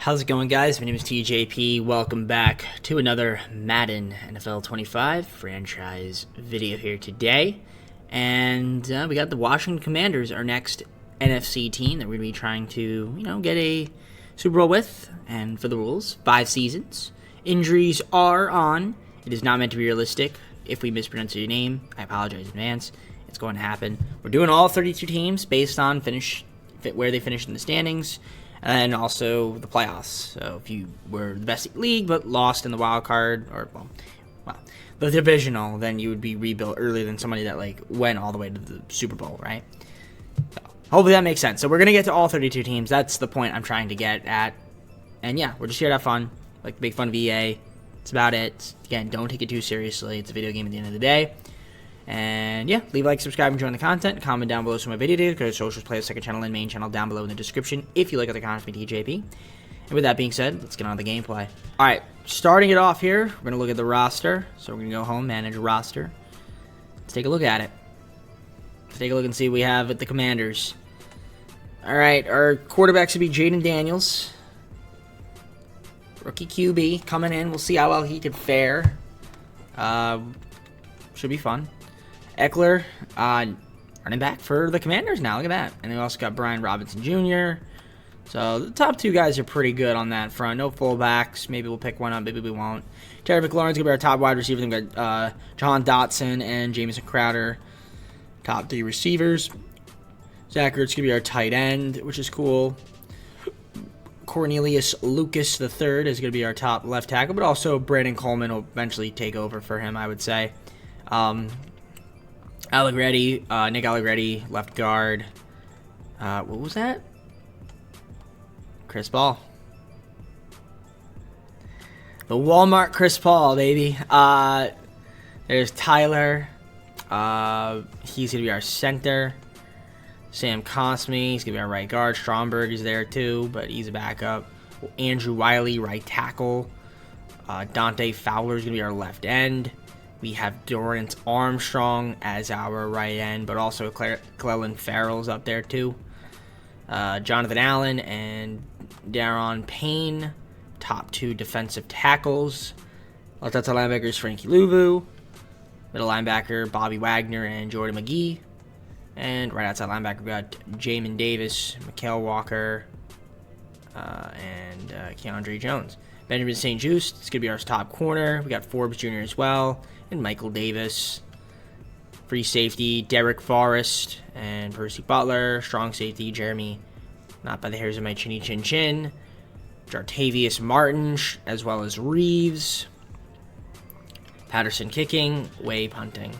How's it going, guys? My name is TJP. Welcome back to another Madden NFL 25 franchise video here today. And we got the Washington Commanders, our next NFC team that we're going to be trying to, get a Super Bowl with. And for the rules, 5 seasons. Injuries are on. It is not meant to be realistic. If we mispronounce your name, I apologize in advance. It's going to happen. We're doing all 32 teams based on where they finished in the standings. And also the playoffs. So if you were the best league but lost in the wild card, or the divisional, then you would be rebuilt earlier than somebody that went all the way to the Super Bowl, right? So hopefully that makes sense. So we're gonna get to all 32 teams. That's the point I'm trying to get at. And yeah, we're just here to have fun, to make fun of EA. That's about it. Again, don't take it too seriously. It's a video game at the end of the day. And yeah, leave a like, subscribe, and join the content. Comment down below some of my video videos. Go to socials, play the second channel and main channel down below in the description if you like other content from TJP. And with that being said, let's get on to the gameplay. Alright, starting it off here, we're going to look at the roster. So we're going to go home, manage roster. Let's take a look at it. Let's take a look and see what we have at the Commanders. Alright, our quarterback should be Jaden Daniels. Rookie QB coming in. We'll see how well he can fare. Should be fun. Eckler, running back for the Commanders now. Look at that. And then we also got Brian Robinson Jr. So the top 2 guys are pretty good on that front. No fullbacks. Maybe we'll pick one up. Maybe we won't. Terry McLaurin's going to be our top wide receiver. Then we got John Dotson and Jamison Crowder. Top 3 receivers. Zach Ertz going to be our tight end, which is cool. Cornelius Lucas III is going to be our top left tackle. But also Brandon Coleman will eventually take over for him, I would say. Nick Allegretti, left guard. What was that? Chris Paul. The Walmart Chris Paul, baby. There's Tyler. He's going to be our center. Sam Cosme, he's going to be our right guard. Stromberg is there too, but he's a backup. Andrew Wiley, right tackle. Dante Fowler is going to be our left end. We have Dorrance Armstrong as our right end, but also Clellan Farrell's up there too. Jonathan Allen and Daron Payne, top 2 defensive tackles. Left outside linebackers Frankie Louvu. Middle linebacker Bobby Wagner and Jordan McGee. And right outside linebacker we got Jamin Davis, Mikael Walker, and Keandre Jones. Benjamin St. Juste is going to be our top corner. We got Forbes Jr. as well. And Michael Davis. Free safety, Derek Forrest and Percy Butler. Strong safety, Jeremy, not by the hairs of my chinny chin chin. Jartavius Martin, as well as Reeves. Patterson kicking, Way punting.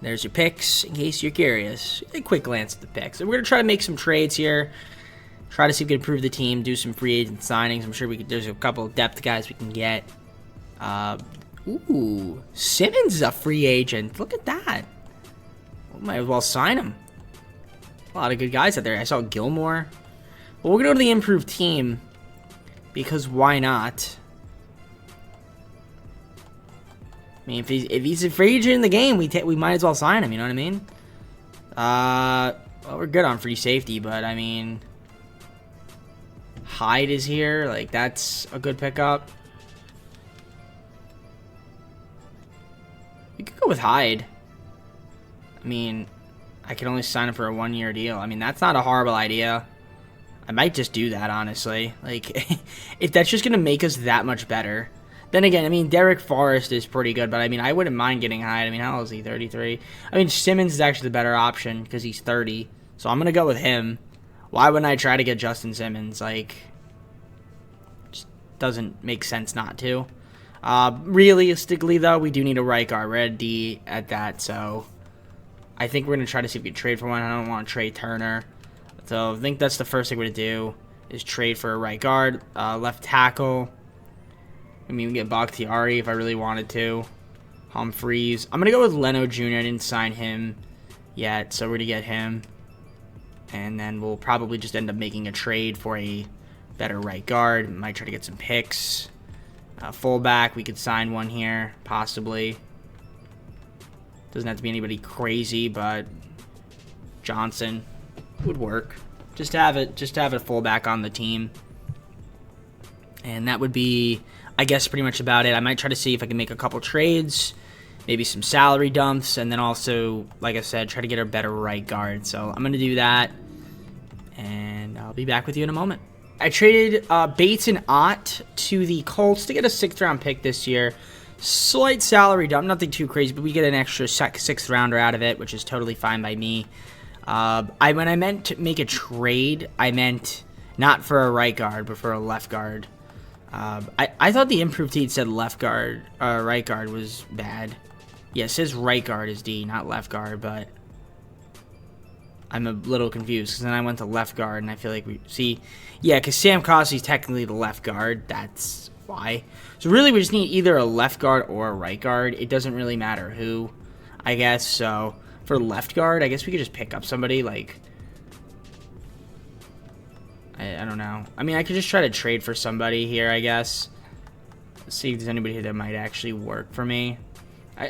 There's your picks, in case you're curious. A quick glance at the picks. And we're going to try to make some trades here. Try to see if we can improve the team, do some free agent signings. I'm sure there's a couple of depth guys we can get. Ooh, Simmons is a free agent. Look at that. We might as well sign him. A lot of good guys out there. I saw Gilmore. But we're going to go to the improved team. Because why not? I mean, if he's a free agent in the game, we might as well sign him. You know what I mean? Well, we're good on free safety, but I mean, Hyde is here. That's a good pickup. You could go with Hyde. I mean, I could only sign him for a 1-year deal. I mean, that's not a horrible idea. I might just do that, honestly. If that's just going to make us that much better. Then again, I mean, Derek Forrest is pretty good, but I mean, I wouldn't mind getting Hyde. I mean, how old is he? 33? I mean, Simmons is actually the better option because he's 30. So I'm going to go with him. Why wouldn't I try to get Justin Simmons? Just doesn't make sense not to. Realistically, though, we do need a right guard. We're at D at that, so I think we're going to try to see if we can trade for one. I don't want to trade Turner. So I think that's the first thing we're going to do is trade for a right guard. Left tackle. I mean, we can get Bakhtiari if I really wanted to. Humphreys. I'm going to go with Leno Jr. I didn't sign him yet, so we're going to get him. And then we'll probably just end up making a trade for a better right guard. Might try to get some picks. Fullback, we could sign one here, possibly. Doesn't have to be anybody crazy, but Johnson would work. Just to have a fullback on the team. And that would be, I guess, pretty much about it. I might try to see if I can make a couple trades, maybe some salary dumps, and then also, like I said, try to get a better right guard. So I'm going to do that, and I'll be back with you in a moment. I traded Bates and Ott to the Colts to get a 6th round pick this year. Slight salary dump, nothing too crazy, but we get an extra 6th rounder out of it, which is totally fine by me. When I meant to make a trade, I meant not for a right guard, but for a left guard. I thought the improved heat said left guard, right guard was bad. Yeah, it says right guard is D, not left guard, but I'm a little confused because then I went to left guard, and I feel like because Sam Cosby's technically the left guard. That's why. So really, we just need either a left guard or a right guard. It doesn't really matter who, I guess. So for left guard, I guess we could just pick up somebody like. I don't know. I mean, I could just try to trade for somebody here, I guess. Let's see if there's anybody here that might actually work for me.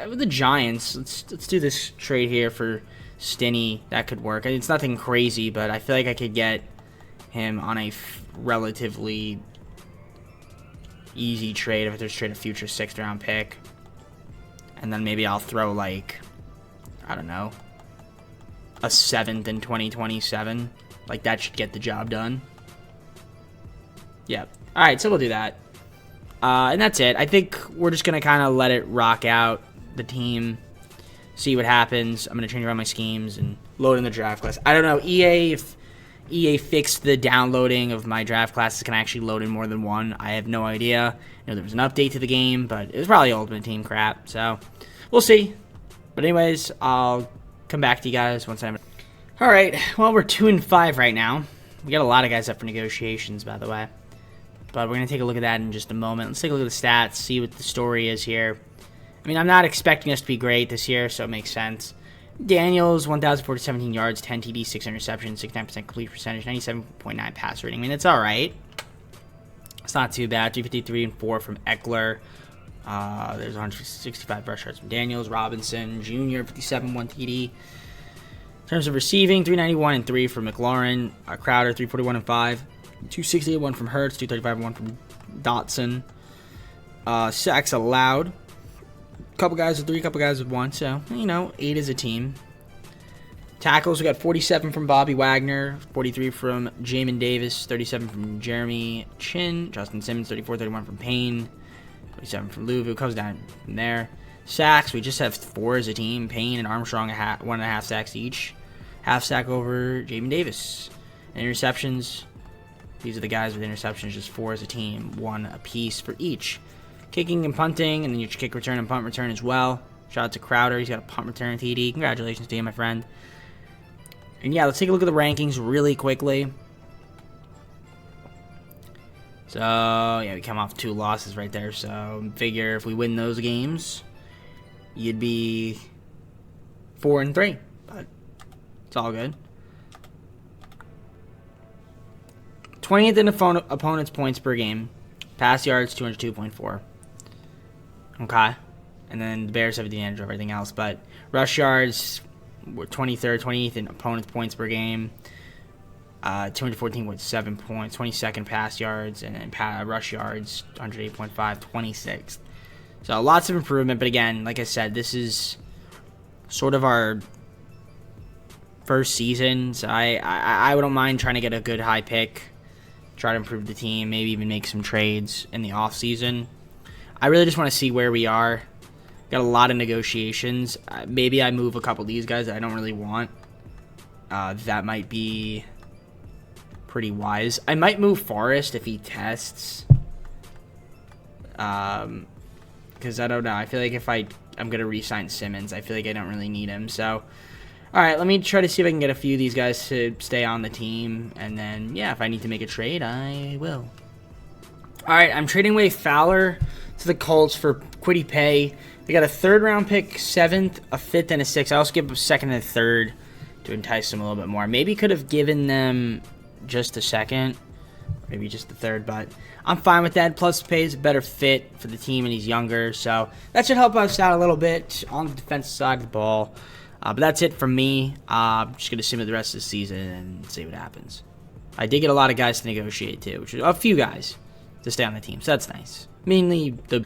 With the Giants, let's do this trade here for Stinney. That could work. It's nothing crazy, but I feel like I could get him on a relatively easy trade if I just trade a future 6th round pick. And then maybe I'll throw, like, I don't know, a 7th in 2027. Like, that should get the job done. Yep. Alright, so we'll do that. And that's it. I think we're just going to kind of let it rock out, the team, see what happens. I'm going to change around my schemes and load in the draft class. I don't know, if EA fixed the downloading of my draft classes, can I actually load in more than one? I have no idea. You know, there was an update to the game, but it was probably Ultimate Team crap, so we'll see. But anyways, I'll come back to you guys once I'm... Alright, well, we're 2-5 right now. We got a lot of guys up for negotiations, by the way. But we're going to take a look at that in just a moment. Let's take a look at the stats, see what the story is here. I mean, I'm not expecting us to be great this year, so it makes sense. Daniels, 1,017 yards, 10 TDs, 6 interceptions, 69% complete percentage, 97.9 pass rating. I mean, it's all right. It's not too bad. 353 and 4 from Eckler. There's 165 rush yards from Daniels. Robinson Jr., 57, 1 TD. In terms of receiving, 391 and 3 from McLaurin. Crowder, 341 and 5. 268, 1 from Hurts. 235 and 1 from Dotson. Sacks allowed. Couple guys with 3, couple guys with 1. So, 8 as a team. Tackles, we got 47 from Bobby Wagner. 43 from Jamin Davis. 37 from Jeremy Chin. Justin Simmons, 34, 31 from Payne. 27 from Louvu. Comes down from there. Sacks, we just have 4 as a team. Payne and Armstrong, 1.5 sacks each. Half sack over Jamin Davis. And interceptions, these are the guys with interceptions, just 4 as a team. 1 apiece for each. Kicking and punting, and then your kick return and punt return as well. Shout out to Crowder. He's got a punt return TD. Congratulations to you, my friend. And yeah, let's take a look at the rankings really quickly. So, yeah, we come off 2 losses right there. So, figure if we win those games, you'd be 4-3. But it's all good. 20th in opponent's points per game. Pass yards, 202.4. Okay. And then the Bears have the advantage of everything else. But rush yards, we're 23rd, 28th in opponent's points per game. 214.7 points. 22nd pass yards. And then rush yards, 108.5, 26th. So lots of improvement. But again, like I said, this is sort of our first season. So I wouldn't mind trying to get a good high pick. Try to improve the team. Maybe even make some trades in the offseason. I really just want to see where we are. Got a lot of negotiations. Maybe I move a couple of these guys that I don't really want. That might be pretty wise. I might move Forrest if he tests. Because I don't know. I feel like if I'm going to re-sign Simmons, I feel like I don't really need him. So, all right, let me try to see if I can get a few of these guys to stay on the team. And then, yeah, if I need to make a trade, I will. All right, I'm trading away Fowler to the Colts for Kwity Paye. They got a 3rd round pick, 7th, a 5th, and a 6th. I also give them a 2nd and a 3rd to entice them a little bit more. Maybe could have given them just a 2nd, maybe just the 3rd, but I'm fine with that. Plus, Paye is a better fit for the team, and he's younger, so that should help us out a little bit on the defensive side of the ball. But that's it from me. I'm just going to simulate the rest of the season and see what happens. I did get a lot of guys to negotiate, too, which is a few guys. to stay on the team. So that's nice. Mainly the...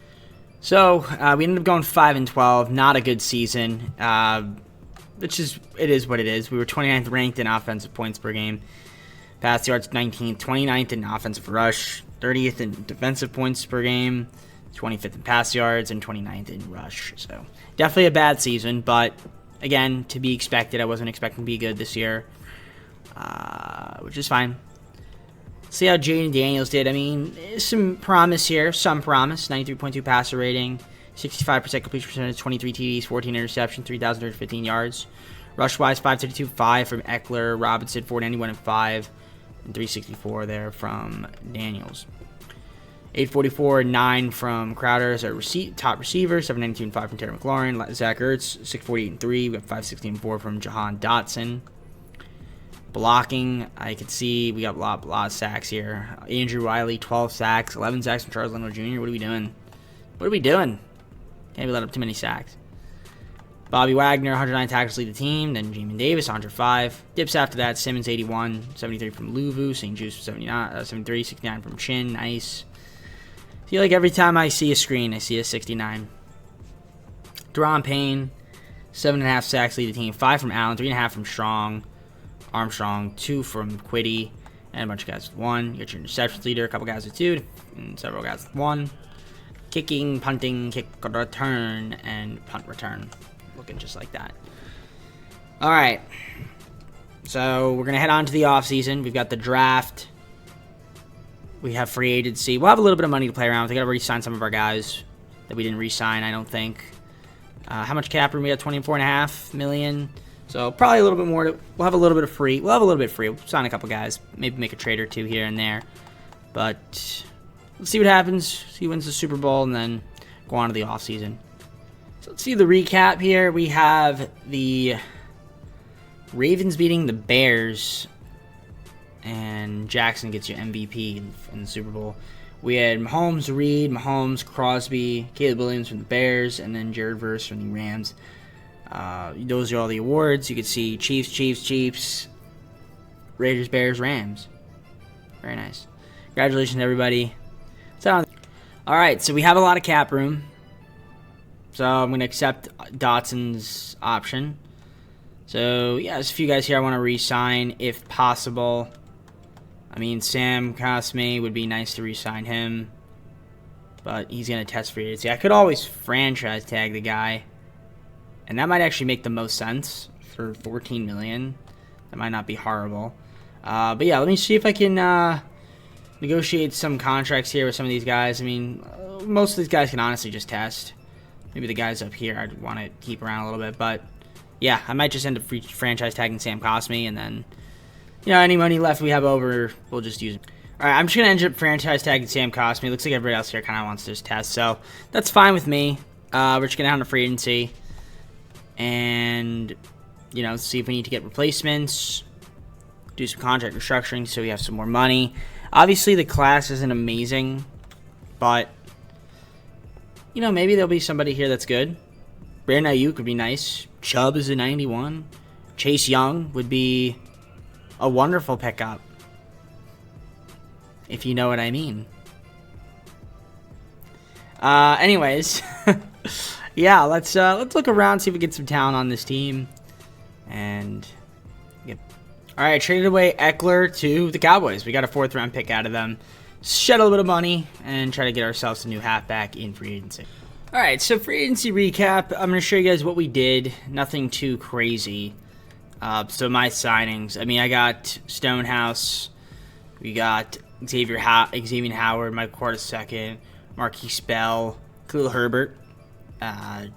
So, we ended up going 5-12. Not a good season. It is what it is. We were 29th ranked in offensive points per game. Pass yards 19th, 29th in offensive rush, 30th in defensive points per game, 25th in pass yards, and 29th in rush. So, definitely a bad season, but again, to be expected. I wasn't expecting to be good this year, which is fine. See how Jaden Daniels did. I mean, some promise here. Some promise. 93.2 passer rating. 65% completion percentage. 23 TDs. 14 interceptions. 3,115 yards. Rush-wise, 532.5 from Eckler. Robinson, 491 and 5. And 364 there from Daniels. 844 and 9 from Crowder as our top receiver. 792 and 5 from Terry McLaurin. Zach Ertz, 648 and 3. We have 516 and 4 from Jahan Dotson. Blocking, I can see we got a lot of sacks here. Andrew Wiley, 12 sacks, 11 sacks from Charles Leno Jr. What are we doing? What are we doing? Can't be let up too many sacks. Bobby Wagner, 109 tackles, lead the team. Then Jamin Davis, 105. Dips after that, Simmons, 81. 73 from Luvu. St. Juice, 73. 69 from Chin. Nice. I feel like every time I see a screen, I see a 69. Deron Payne, 7.5 sacks, lead the team. 5 from Allen, 3.5 from Armstrong, 2 from Quiddy, and a bunch of guys with 1. You got your interceptions leader, a couple guys with 2, and several guys with 1. Kicking, punting, kick return, and punt return. Looking just like that. Alright. So, we're going to head on to the offseason. We've got the draft. We have free agency. We'll have a little bit of money to play around with. We got to re-sign some of our guys that we didn't re-sign, I don't think. How much cap room? We got $24.5 million. So probably a little bit more. We'll have a little bit of free. We'll sign a couple guys. Maybe make a trade or 2 here and there. But let's see what happens. See who wins the Super Bowl and then go on to the offseason. So let's see the recap here. We have the Ravens beating the Bears. And Jackson gets you MVP in the Super Bowl. We had Mahomes, Reed, Crosby, Caleb Williams from the Bears, and then Jared Verse from the Rams. Those are all the awards. You can see Chiefs, Raiders, Bears, Rams. Very nice. Congratulations, everybody. Alright, so we have a lot of cap room. So I'm going to accept Dotson's option. So, yeah, there's a few guys here I want to re-sign if possible. I mean, Sam Cosme would be nice to re-sign him. But he's going to test free agency. I could always franchise tag the guy. And that might actually make the most sense for $14 million. That might not be horrible. But yeah, let me see if I can negotiate some contracts here with some of these guys. I mean, most of these guys can honestly just test. Maybe the guys up here I'd want to keep around a little bit. But yeah, I might just end up franchise tagging Sam Cosme. And then, you know, any money left we have over, we'll just use it. Alright, I'm just going to end up franchise tagging Sam Cosme. Looks like everybody else here kind of wants to just test. So that's fine with me. We're just going to have a free agency. And, you know, see if we need to get replacements, do some contract restructuring so we have some more money. Obviously, the class isn't amazing, but, you know, maybe there'll be somebody here that's good. Brandon Ayuk would be nice. Chubb is a 91. Chase Young would be a wonderful pickup, if you know what I mean. Anyways... Yeah, let's look around, see if we get some talent on this team. And, yep. Alright, I traded away Eckler to the Cowboys. We got a 4th round pick out of them. Shed a little bit of money and try to get ourselves a new halfback in free agency. Alright, so free agency recap. I'm going to show you guys what we did. Nothing too crazy. So my signings. I mean, I got Stonehouse. We got Xavier Howard, Mike Quarta second, Marquise Bell, Khalil Herbert.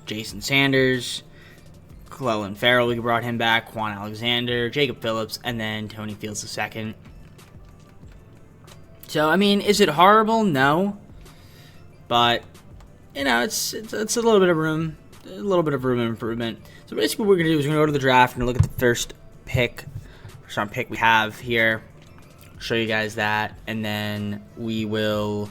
Jason Sanders, Clelin Ferrell, we brought him back, Quan Alexander, Jacob Phillips, and then Tony Fields II. So, I mean, is it horrible? No. But, you know, it's a little bit of room, of improvement. So basically what we're going to do is we're going to go to the draft and look at the first round pick we have here. Show you guys that, and then we will...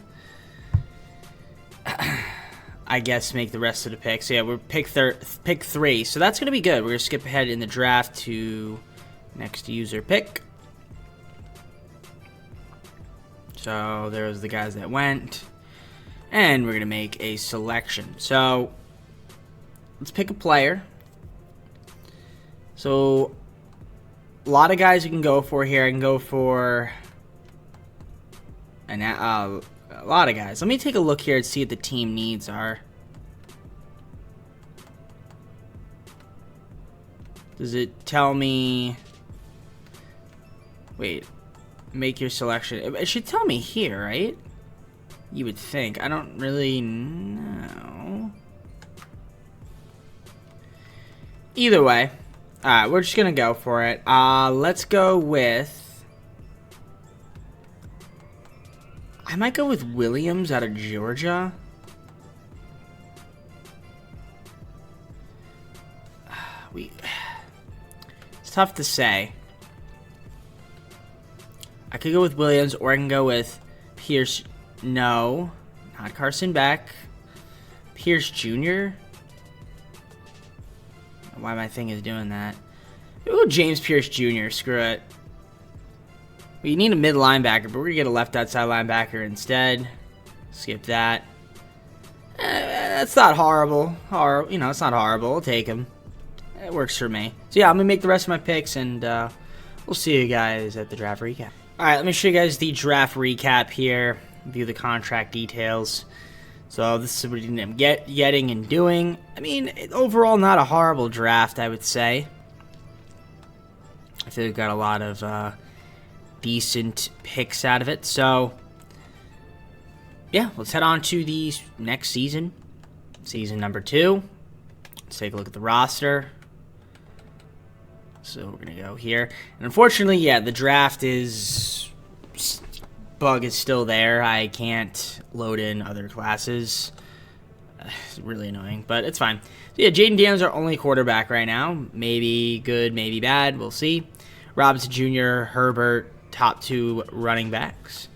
I guess make the rest of the picks. So yeah, we're pick 3. So that's going to be good. We're going to skip ahead in the draft to next user pick. So there's the guys that went. And we're going to make a selection. So let's pick a player. So a lot of guys you can go for here. I can go for a lot of guys. Let me take a look here and see what the team needs are. Does it tell me... Wait. Make your selection. It should tell me here, right? You would think. I don't really know. Either way. Alright, we're just going to go for it. Let's go with... I might go with Williams out of Georgia. It's tough to say. I could go with Williams, or I can go with Pierce. No, not Carson Beck. Pierce Jr. Why my thing is doing that? Ooh, James Pierce Jr. Screw it. We need a mid linebacker, but we're gonna get a left outside linebacker instead. Skip that. That's not horrible. You know, it's not horrible. I'll take him. It works for me. So yeah, I'm gonna make the rest of my picks, and we'll see you guys at the draft recap. All right, let me show you guys the draft recap here. View the contract details. So this is what you end up getting and doing. I mean, overall, not a horrible draft, I would say. I feel we've got a lot of decent picks out of it. So, yeah, let's head on to the next season. Season number 2. Let's take a look at the roster. So we're going to go here. And unfortunately, yeah, the draft bug is still there. I can't load in other classes. It's really annoying, but it's fine. So yeah, Jaden Daniels is our only quarterback right now. Maybe good, maybe bad. We'll see. Robinson Jr., Herbert, top 2 running backs.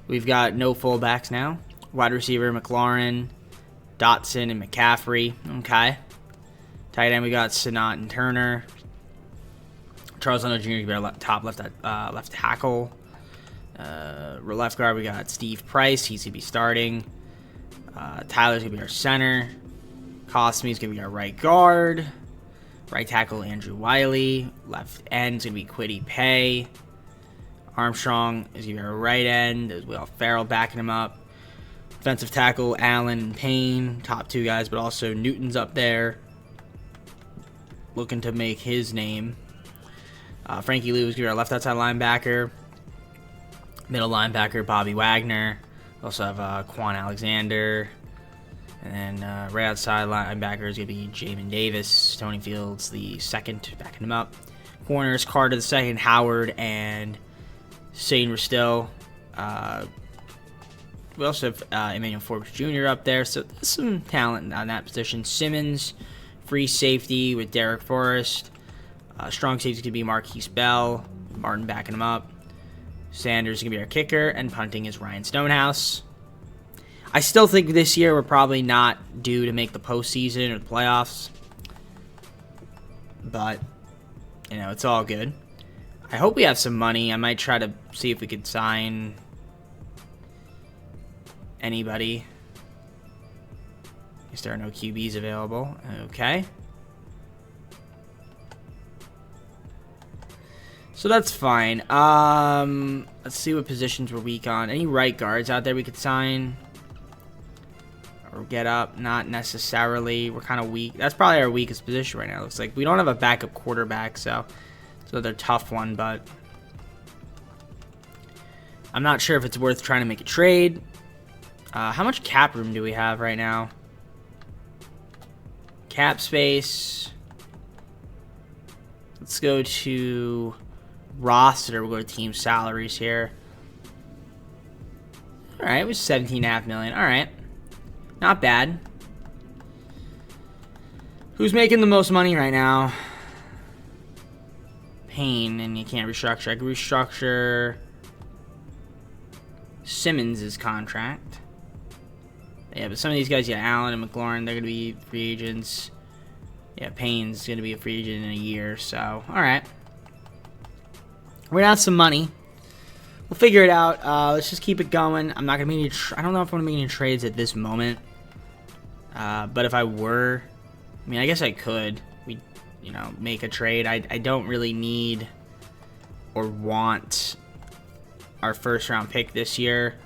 We've got no fullbacks now. Wide receiver, McLaurin, Dotson, and McCaffrey. Okay. Tight end, we got Sinat and Turner. Charles Leno Jr. be our top left tackle. Left guard, we got Steve Price. He's going to be starting. Tyler's going to be our center. Cosme's going to be our right guard. Right tackle, Andrew Wiley. Left end's going to be Kwity Paye. Armstrong is going to be our right end. There's Will Ferrell backing him up. Defensive tackle, Allen and Payne. Top 2 guys, but also Newton's up there, looking to make his name. Frankie Lou is going to be our left outside linebacker. Middle linebacker, Bobby Wagner. We also have Quan Alexander. And then right outside linebacker is going to be Jamin Davis. Tony Fields, the second, backing him up. Corners, Carter the second, Howard, and Shane Ristel. We also have Emmanuel Forbes Jr. up there. So there's some talent on that position. Simmons, free safety with Derek Forrest. Strong safety is going to be Marquise Bell. Martin backing him up. Sanders is going to be our kicker. And punting is Ryan Stonehouse. I still think this year we're probably not due to make the postseason or the playoffs. But, you know, it's all good. I hope we have some money. I might try to see if we could sign anybody. I guess there are no QBs available. Okay. So that's fine. Let's see what positions we're weak on. Any right guards out there we could sign or get up? Not necessarily. We're kind of weak. That's probably our weakest position right now. Looks like we don't have a backup quarterback, so it's another tough one. But I'm not sure if it's worth trying to make a trade. How much cap room do we have right now? Cap space. Let's go to roster. We'll go to team salaries here. Alright, it was $17.5 million. Alright. Not bad. Who's making the most money right now? Payne, and you can't restructure. I can restructure Simmons' contract. Yeah, but some of these guys, yeah, Allen and McLaurin, they're going to be free agents. Yeah, Payne's going to be a free agent in a year, so, alright. We're going to have some money. we'll figure it out. Let's just keep it going. I'm not gonna make any. I don't know if I'm gonna make any trades at this moment. But if I were, I mean, I guess I could. Make a trade. I don't really need or want our first round pick this year.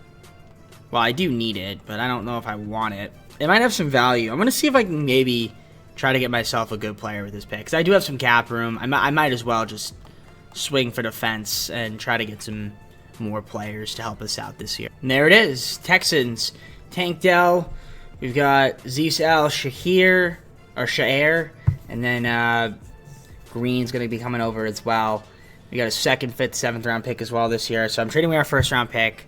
Well, I do need it, but I don't know if I want it. It might have some value. I'm gonna see if I can maybe try to get myself a good player with this pick, because I do have some cap room. I might as well just swing for the fence and try to get some more players to help us out this year. And there it is. Texans. Tank Dell. We've got Zeus Al Shahir, or Shair, and then Green's going to be coming over as well. We got a 2nd, 5th, 7th round pick as well this year, so I'm trading away our 1st round pick.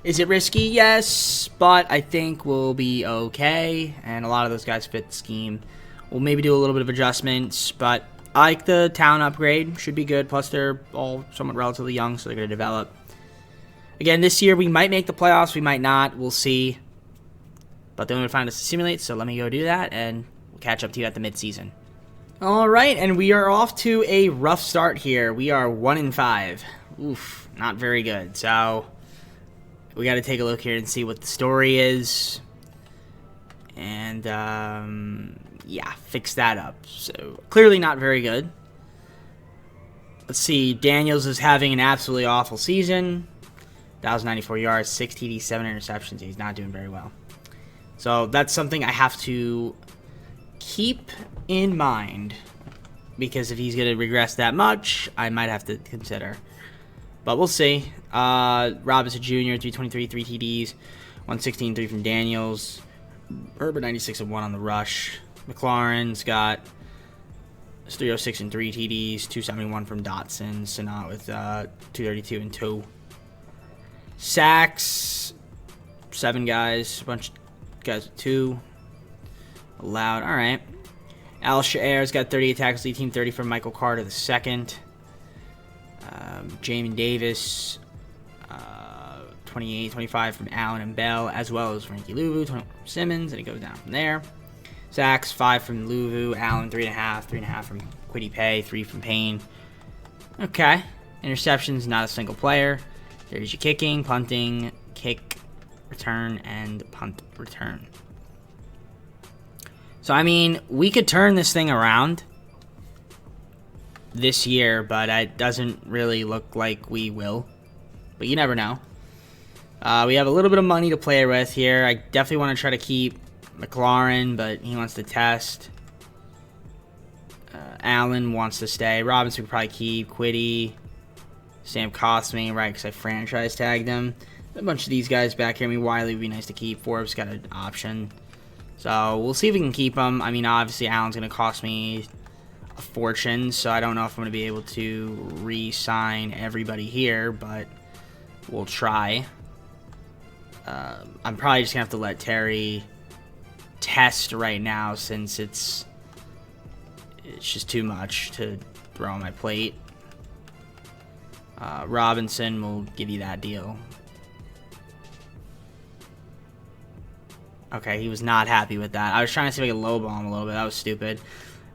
Is it risky? Yes, but I think we'll be okay, and a lot of those guys fit the scheme. We'll maybe do a little bit of adjustments, but I like the talent upgrade. Should be good, plus they're all somewhat relatively young, so they're going to develop. Again, this year we might make the playoffs, we might not, we'll see. But then we'll find us to simulate, so let me go do that, and we'll catch up to you at the midseason. Alright, and we are off to a rough start here. We are 1-5. Oof, not very good. So we got to take a look here and see what the story is. And, yeah, fix that up. So, clearly not very good. Let's see, Daniels is having an absolutely awful season. 1,094 yards, 6 TDs, 7 interceptions. He's not doing very well. So, that's something I have to keep in mind. Because if he's going to regress that much, I might have to consider. But we'll see. Robinson Jr., 323, 3 TDs, 116, 3 from Daniels. Herbert, 96 and 1 on the rush. McLaurin's got 306 and 3 TDs, 271 from Dotson. Sanat with 232 and 2. Sacks, 7 guys, a bunch of guys with 2. Allowed, all right. Al Shair's got 38 tackles, lead team 30 from Michael Carter the second. Jamin Davis, 28, 25 from Allen and Bell, as well as Frankie Louvu, 20 from Simmons, and it goes down from there. Sacks, 5 from Louvu, Allen, 3.5 from Kwity Paye, 3 from Payne. Okay. Interceptions, not a single player. There's your kicking, punting, kick, return, and punt return. So, I mean, we could turn this thing around this year, but it doesn't really look like we will. But you never know. We have a little bit of money to play with here. I definitely want to try to keep McLaurin, but he wants to test. Allen wants to stay. Robinson we could probably keep. Kwity. Sam Cosme, right, because I franchise tagged him. A bunch of these guys back here. I mean, Wiley would be nice to keep. Forbes got an option. So, we'll see if we can keep him. I mean, obviously, Allen's going to cost me a fortune, so I don't know if I'm going to be able to re-sign everybody here, but we'll try. I'm probably just going to have to let Terry test right now, since it's just too much to throw on my plate. Robinson will give you that deal. Okay, he was not happy with that. I was trying to see if I could lowball him a little bit. That was stupid.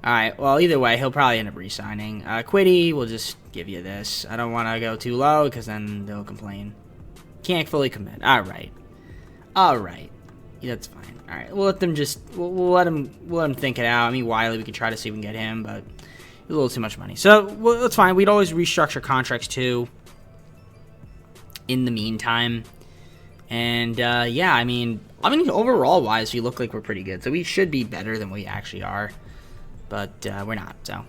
Alright, well, either way, he'll probably end up re-signing. Kwity, we'll just give you this. I don't want to go too low, because then they'll complain. Can't fully commit. Alright. Alright. Yeah, that's fine. Alright, we'll let them just... We'll let him think it out. I mean, Wiley, we could try to see if we can get him, but... a little too much money. So, well, that's fine. We'd always restructure contracts, too, in the meantime. And, yeah, I mean, overall-wise, we look like we're pretty good. So, we should be better than we actually are. But, we're not, so.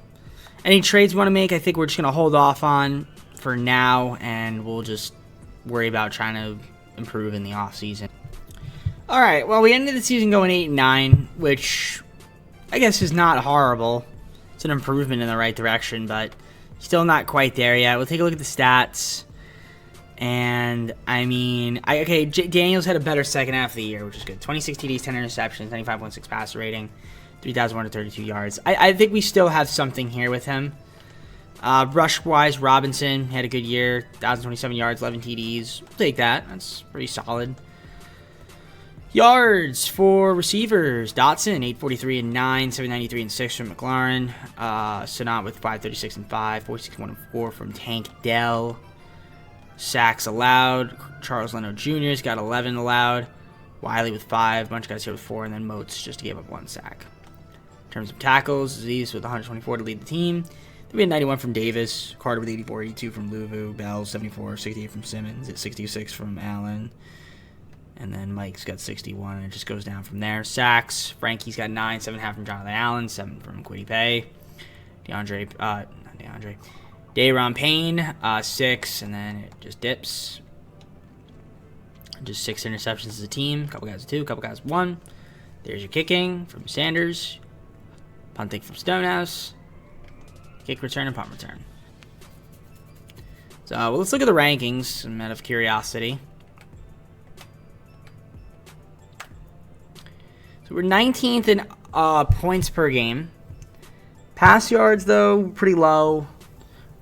Any trades we want to make, I think we're just going to hold off on for now. And we'll just worry about trying to improve in the offseason. Alright, well, we ended the season going 8-9, which I guess is not horrible. It's an improvement in the right direction, but still not quite there yet. We'll take a look at the stats. And, I mean, Daniels had a better second half of the year, which is good. 26 TDs, 10 interceptions, 95.6 passer rating, 3,132 yards. I think we still have something here with him. Rush-wise, Robinson had a good year, 1,027 yards, 11 TDs. We'll take that. That's pretty solid. Yards for receivers. Dotson, 843 and 9, 793 and 6 from McLaurin. Sanat with 536 and 5, 461 and 4 from Tank Dell. Sacks allowed. Charles Leno Jr.'s got 11 allowed. Wiley with 5. A bunch of guys here with 4. And then Moats just gave up 1 sack. In terms of tackles, Aziz with 124 to lead the team. Then we had 91 from Davis. Carter with 84, 82 from Luvu. Bell, 74, 68 from Simmons. 66 from Allen. And then Mike's got 61, and it just goes down from there. Sacks, Frankie's got 9, 7.5 from Jonathan Allen, 7 from Kwity Paye. Dayron Payne, 6, and then it just dips. Just 6 interceptions as a team. A couple guys with 2, a couple guys with 1. There's your kicking from Sanders. Punting from Stonehouse. Kick return and punt return. So well, let's look at the rankings, out of curiosity. So we're 19th in points per game. Pass yards, though, pretty low.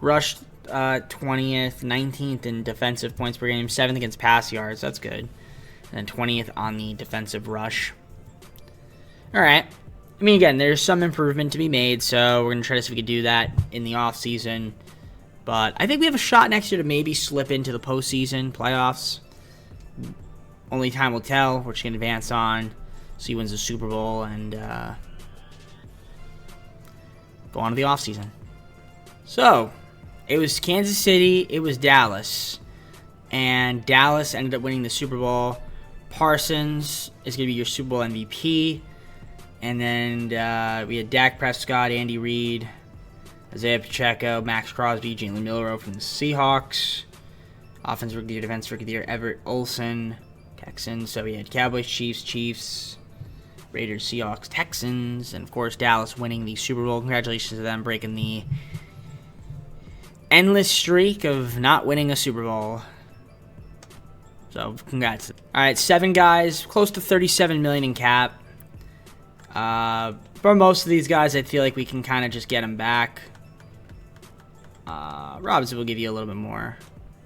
Rush 20th, 19th in defensive points per game, 7th against pass yards. That's good. And then 20th on the defensive rush. All right. I mean, again, there's some improvement to be made, so we're going to try to see if we can do that in the offseason. But I think we have a shot next year to maybe slip into the postseason playoffs. Only time will tell. We're just going to advance on, see who wins the Super Bowl, and go on to the offseason. So, it was Kansas City, it was Dallas. And Dallas ended up winning the Super Bowl. Parsons is going to be your Super Bowl MVP. And then we had Dak Prescott, Andy Reid, Isaiah Pacheco, Max Crosby, Jalen Milroe from the Seahawks. Offensive Rookie of the Year, Defensive Rookie of the Year, Everett Olsen, Texans. So we had Cowboys, Chiefs, Raiders, Seahawks, Texans. And, of course, Dallas winning the Super Bowl. Congratulations to them breaking the endless streak of not winning a Super Bowl. So, congrats. All right, 7 guys, close to $37 million in cap. For most of these guys, I feel like we can kind of just get them back. Robinson will give you a little bit more.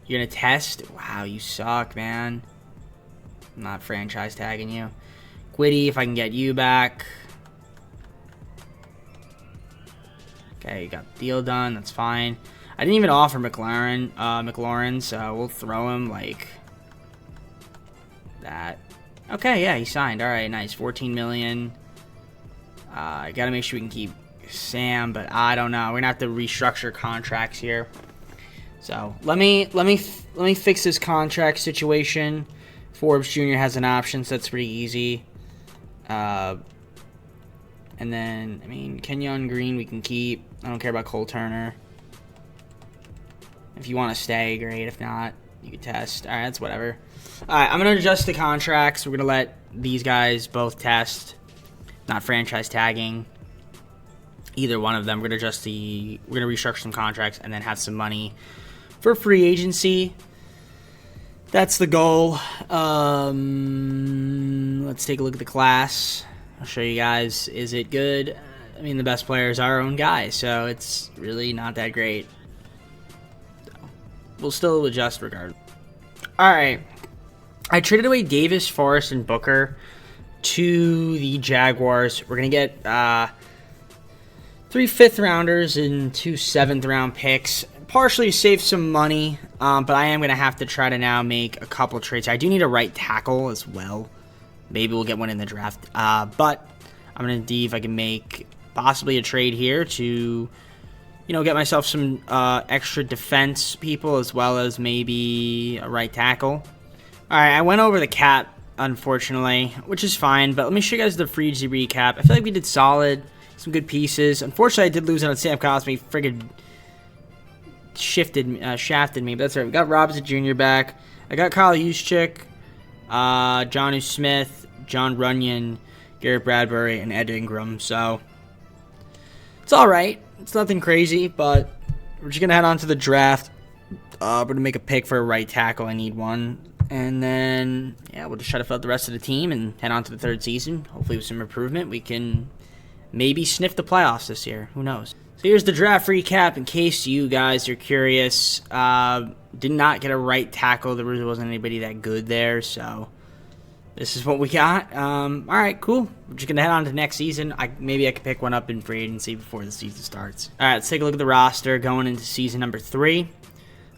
You're going to test? Wow, you suck, man. I'm not franchise tagging you. Kwity, if I can get you back. Okay, you got the deal done. That's fine. I didn't even offer McLaurin, so we'll throw him like that. Okay, yeah, he signed. All right, nice. $14 million. I got to make sure we can keep Sam, but I don't know. We're gonna have to restructure contracts here. So let me fix this contract situation. Forbes Jr. has an option, so that's pretty easy. And then, I mean, Kenyon Green we can keep. I don't care about Cole Turner. If you want to stay, great. If not, you can test. All right, that's whatever. All right, I'm going to adjust the contracts. We're going to let these guys both test. Not franchise tagging either one of them. We're going to restructure some contracts and then have some money for free agency. That's the goal. Let's take a look at the class. I'll show you guys. Is it good? I mean, the best player is our own guy, so it's really not that great. So we'll still adjust regardless. All right. I traded away Davis, Forrest, and Booker to the Jaguars. We're going to get 3 5th-rounders and 2 7th-round picks. Partially save some money, but I am going to have to try to now make a couple trades. I do need a right tackle as well. Maybe we'll get one in the draft. But I'm going to see if I can make possibly a trade here to, get myself some extra defense people as well as maybe a right tackle. All right, I went over the cap, unfortunately, which is fine. But let me show you guys the free agency recap. I feel like we did solid. Some good pieces. Unfortunately, I did lose out on Sam Cosmi. Friggin' shafted me, but that's right. We got Robinson Jr. back. I got Kyle Juszczyk, Jonnu Smith, John Runyon, Garrett Bradbury, and Ed Ingram. So it's all right. It's nothing crazy, but we're just gonna head on to the draft. We're gonna make a pick for a right tackle. I need one, and then we'll just try to fill out the rest of the team and head on to the third season. Hopefully, with some improvement, we can maybe sniff the playoffs this year. Who knows? So here's the draft recap in case you guys are curious. Did not get a right tackle. There really wasn't anybody that good there, so this is what we got. All right, cool. We're just going to head on to next season. Maybe I could pick one up in free agency before the season starts. All right, let's take a look at the roster going into season number 3.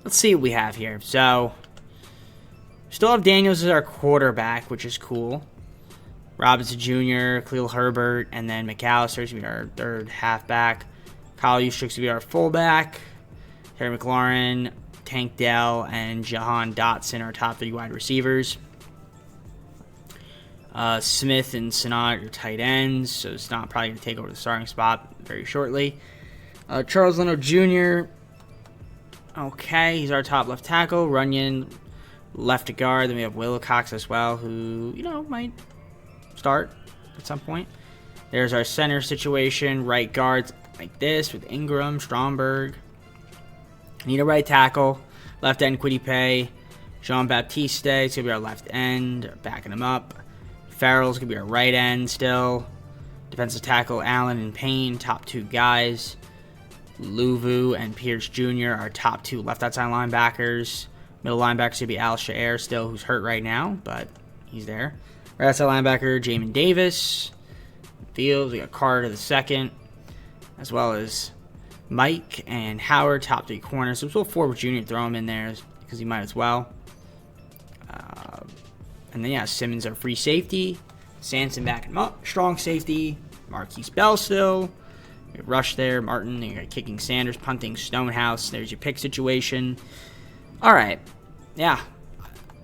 let's see what we have here. So, still have Daniels as our quarterback, which is cool. Robinson Jr., Khalil Herbert, and then McAllister's going to be our third halfback. Kyle Juszczyk's going to be our fullback. Terry McLaurin, Tank Dell, and Jahan Dotson are top 3 wide receivers. Smith and Sanat are tight ends, so it's not probably going to take over the starting spot very shortly. Charles Leno Jr., okay, he's our top left tackle. Runyon, left to guard. Then we have Wilcox as well, who, might start at some point. There's our center situation. Right guards like this with Ingram, Stromberg. Need a right tackle. Left end, Kwity Paye. Jean-Baptiste, it's going to be our left end, backing him up. Farrell's going to be our right end still. Defensive tackle, Allen and Payne, top 2 guys. Luvu and Pierce Jr., our top 2 left outside linebackers. Middle linebackers going to be Al Sha'ir still, who's hurt right now, but he's there. Right outside linebacker, Jamin Davis. Fields, we got Carter the second, as well as Mike and Howard, top 3 corners. So we'll Forbes Jr. throw him in there because he might as well. And then, Simmons, our free safety. Sanson backing him up. Strong safety. Marquise Bell still. We got Rush there. Martin. You got kicking Sanders. Punting Stonehouse. There's your pick situation. All right. Yeah.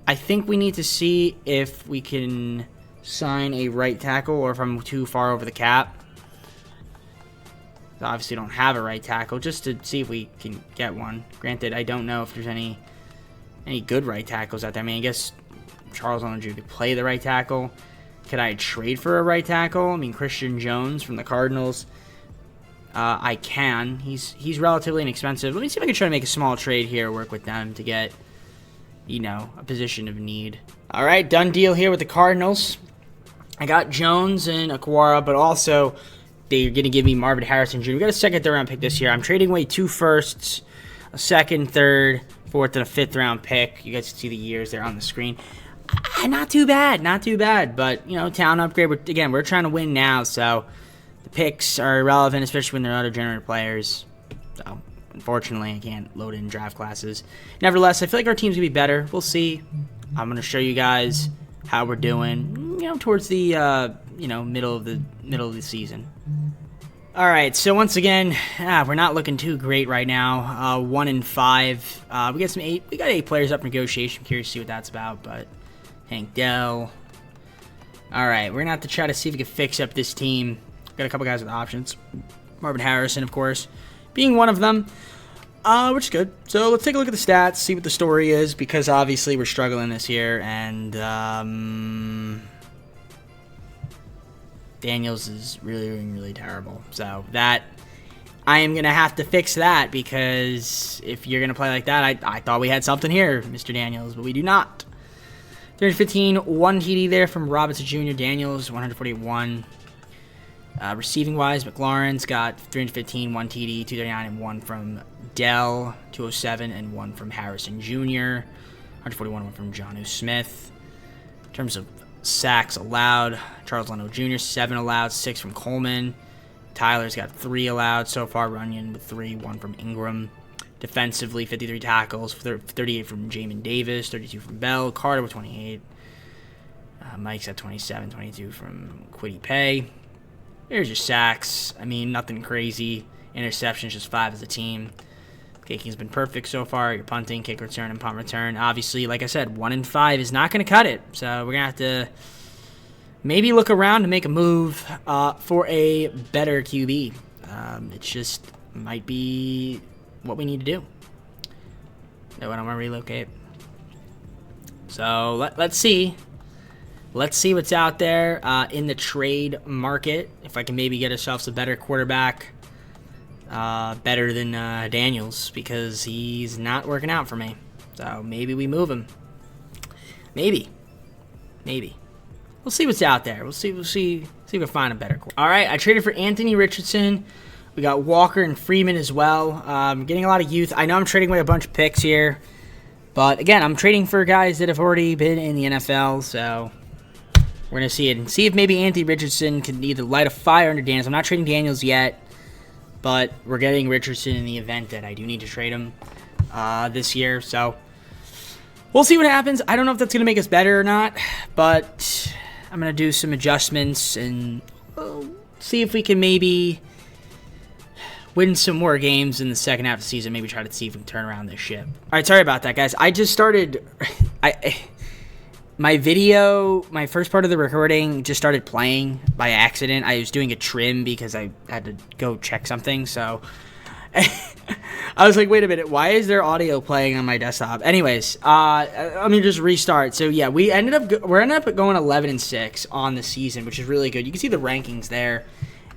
I think we need to see if we can sign a right tackle or if I'm too far over the cap. Obviously don't have a right tackle, just to see if we can get one. Granted, I don't know if there's any good right tackles out there. I mean, I guess Charles Leno Jr. could play the right tackle. Could I trade for a right tackle? I mean, Christian Jones from the Cardinals. I can. He's relatively inexpensive. Let me see if I can try to make a small trade here, work with them to get, a position of need. All right, done deal here with the Cardinals. I got Jones and Akwara, but also they're going to give me Marvin Harrison Jr. We got a second, third round pick this year. I'm trading away 2 firsts, a second, third, fourth, and a 5th round pick. You guys can see the years there on the screen. Not too bad. But, talent upgrade. We're trying to win now, so the picks are irrelevant, especially when they're auto-generated players. So, unfortunately, I can't load in draft classes. Nevertheless, I feel like our team's going to be better. We'll see. I'm going to show you guys how we're doing, towards the, middle of the season. All right, so once again, we're not looking too great right now. 1-5. We got 8 players up for negotiation. I'm curious to see what that's about, but Hank Dell. All right, we're gonna have to try to see if we can fix up this team. Got a couple guys with options. Marvin Harrison, of course, being one of them, which is good. So let's take a look at the stats, see what the story is, because obviously we're struggling this year, and Daniels is really terrible. So that I am going to have to fix that, because if you're going to play like that, I thought we had something here, Mr. Daniels, but we do not. 315, 1 TD there from Robinson Jr. Daniels, 141. Receiving-wise, McLaurin's got 315, 1 TD, 239, and 1 from Dell, 207, and 1 from Harrison Jr., 141, 1 from Jonnu Smith. In terms of sacks allowed, Charles Leno Jr., 7 allowed, 6 from Coleman. Tyler's got 3 allowed so far. Runyon with 3, 1 from Ingram. Defensively, 53 tackles, 38 from Jamin Davis, 32 from Bell. Carter with 28. Mike's at 27, 22 from Kwity Paye. There's your sacks. I mean, nothing crazy. Interceptions, just 5 as a team. Kicking's been perfect so far. Your punting, kick return, and punt return. Obviously, like I said, 1-5 is not going to cut it. So we're going to have to maybe look around to make a move for a better QB. It just might be what we need to do. No, I don't want to relocate. So let's see. Let's see what's out there in the trade market. If I can maybe get ourselves a better quarterback. Better than Daniels, because he's not working out for me. So maybe we move him. Maybe. We'll see what's out there. We'll see if we can find a better quarterback. All right, I traded for Anthony Richardson. We got Walker and Freeman as well. Getting a lot of youth. I know I'm trading away a bunch of picks here, but again, I'm trading for guys that have already been in the NFL. So we're gonna see it and see if maybe Anthony Richardson can either light a fire under Daniels. I'm not trading Daniels yet, but we're getting Richardson in the event that I do need to trade him. this year. So we'll see what happens. I don't know if that's going to make us better or not, but I'm going to do some adjustments and see if we can maybe win some more games in the second half of the season. Maybe try to see if we can turn around this ship. All right, sorry about that, guys. I just started... My first part of the recording just started playing by accident. I was doing a trim because I had to go check something, so I was like, wait a minute, why is there audio playing on my desktop? Anyways, let me just restart. So yeah, we're ended up going 11-6 on the season, which is really good. You can see the rankings there,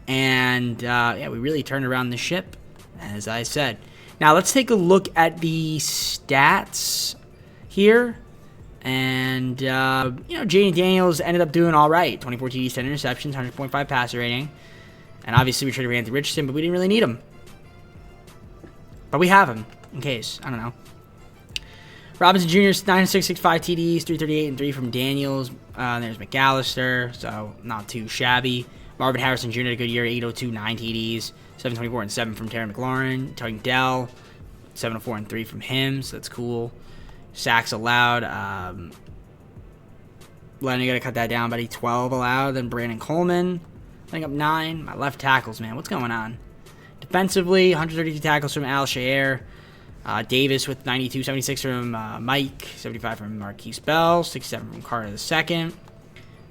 and yeah, we really turned around the ship, as I said. Now let's take a look at the stats here. And, you know, Jaden Daniels ended up doing all right. 24 TDs, 10 interceptions, 100.5 passer rating. And obviously we traded for Anthony Richardson, but we didn't really need him. But we have him, in case. I don't know. Robinson Jr. 9665 TDs, 338 and 3 from Daniels. There's McAllister, so not too shabby. Marvin Harrison Jr. had a good year, 802, 9 TDs, 724 and 7 from Terry McLaurin. Tony Dell, 704 and 3 from him, so that's cool. Sacks allowed. Lenny got to cut that down, buddy. 12 allowed. Then Brandon Coleman, I think up 9. My left tackles, man. What's going on? Defensively, 132 tackles from Al Shaer. Davis with 92, 76 from Mike, 75 from Marquise Bell, 67 from Carter II.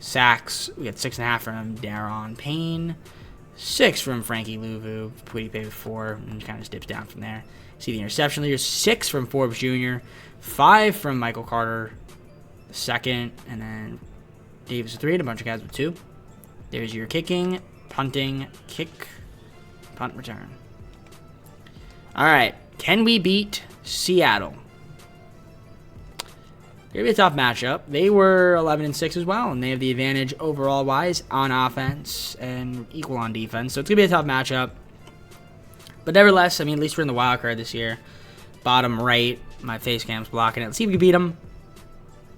Sacks, we got 6.5 from Daron Payne, 6 from Frankie Louvu, Tweety Pay with 4, and kind of dips down from there. See the interception leaders, 6 from Forbes Jr., 5 from Michael Carter II, and then Davis with 3, and a bunch of guys with 2. There's your kicking, punting, kick, punt, return. All right, can we beat Seattle? Gonna be a tough matchup. They were 11-6 as well, and they have the advantage overall wise on offense and equal on defense. So it's gonna be a tough matchup. But nevertheless, I mean, at least we're in the wild card this year. Bottom right, my face cam's blocking it. Let's see if we can beat them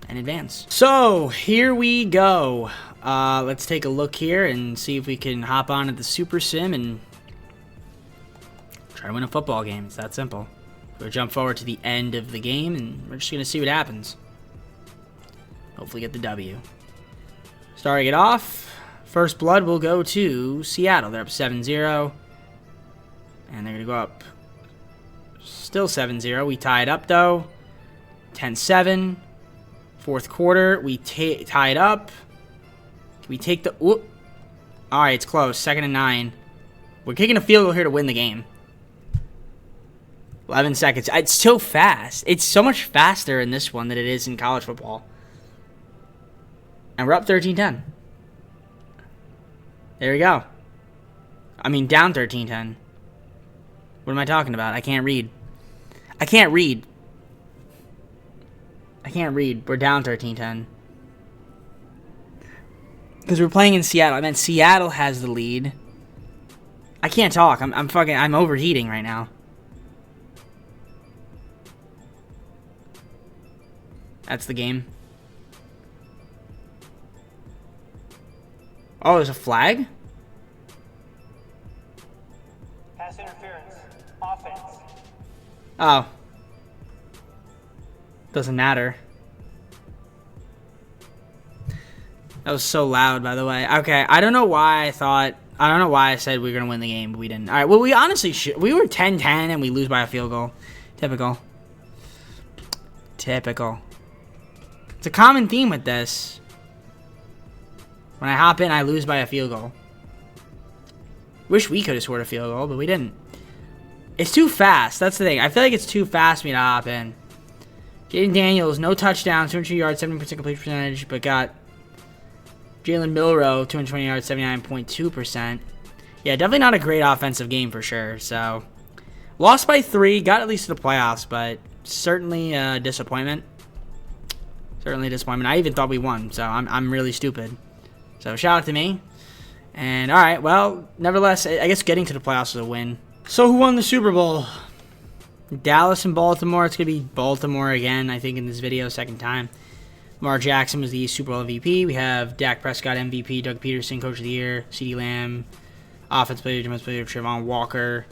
and advance. So here we go. Let's take a look here and see if we can hop on at the Super Sim and try to win a football game. It's that simple. We'll jump forward to the end of the game, and we're just gonna see what happens. Hopefully get the W. Starting it off, first blood will go to Seattle. They're up 7-0. And they're going to go up still 7-0. We tie it up, though. 10-7. Fourth quarter, we tie it up. Can we take the... Whoop. All right, it's close. 2nd and 9. We're kicking a field goal here to win the game. 11 seconds. It's so fast. It's so much faster in this one than it is in college football. And we're up 13-10. There we go. I mean, down 13-10. What am I talking about? I can't read. I can't read. I can't read. We're down 13-10. Because we're playing in Seattle. I meant Seattle has the lead. I can't talk. I'm overheating right now. That's the game. Oh, there's a flag? Pass interference. Offense. Oh. Doesn't matter. That was so loud, by the way. Okay, I don't know why I said we were going to win the game, but we didn't. All right, well, we honestly should. We were 10-10 and we lose by a field goal. Typical. Typical. It's a common theme with this. When I hop in, I lose by a field goal. Wish we could have scored a field goal, but we didn't. It's too fast. That's the thing. I feel like it's too fast for me to hop in. Jaden Daniels, no touchdowns, 200 yards, 70% completion percentage, but got Jalen Milrow, 220 yards, 79.2%. Yeah, definitely not a great offensive game for sure. So, lost by 3, got at least to the playoffs, but certainly a disappointment. Certainly a disappointment. I even thought we won, so I'm really stupid. So, shout out to me. And, alright, well, nevertheless, I guess getting to the playoffs was a win. So, who won the Super Bowl? Dallas and Baltimore. It's going to be Baltimore again, I think, in this video, second time. Lamar Jackson was the Super Bowl MVP. We have Dak Prescott MVP, Doug Peterson Coach of the Year, CeeDee Lamb, Offensive Player, Defensive Player, Trevon Walker.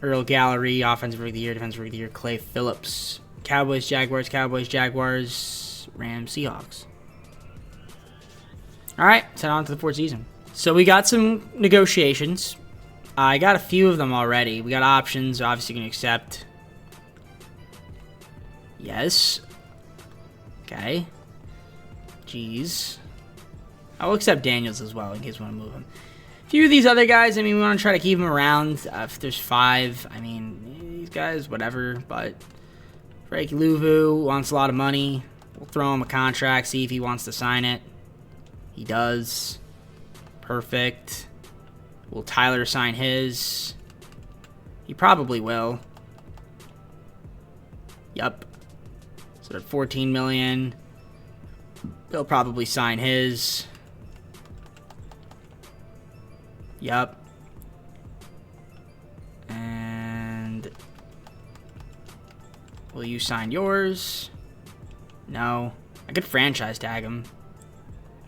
Earl Gallery, Offensive Rookie of the Year, Defensive Rookie of the Year, Clay Phillips. Cowboys, Jaguars, Cowboys, Jaguars, Rams, Seahawks. All right, let's head on to the fourth season. So we got some negotiations. I got a few of them already. We got options, obviously you can accept. Yes. Okay. Jeez. I will accept Daniels as well in case we want to move him. A few of these other guys, I mean, we want to try to keep them around. If there's 5, I mean, these guys, whatever. But Frankie Louvu wants a lot of money. We'll throw him a contract, see if he wants to sign it. He does. Perfect. Will Tyler sign his? He probably will. Yup. So at $14 million. He'll probably sign his. Yup. And will you sign yours? No. I could franchise tag him,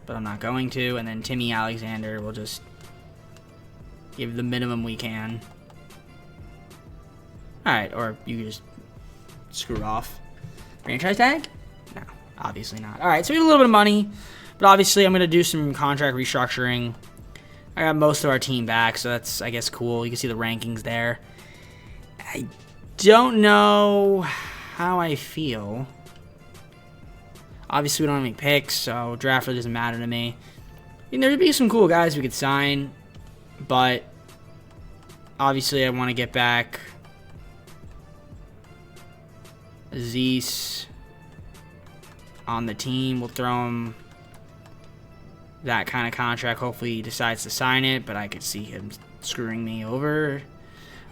but I'm not going to. And then Timmy Alexander will just give the minimum we can. Alright, or you can just screw off. Franchise tag? No, obviously not. Alright, so we have a little bit of money, but obviously I'm going to do some contract restructuring. I got most of our team back, so that's, I guess, cool. You can see the rankings there. I don't know how I feel. Obviously, we don't have any picks, so draft really doesn't matter to me. I mean, there'd be some cool guys we could sign, but obviously I want to get back Aziz on the team. We'll throw him that kind of contract. Hopefully he decides to sign it, but I could see him screwing me over.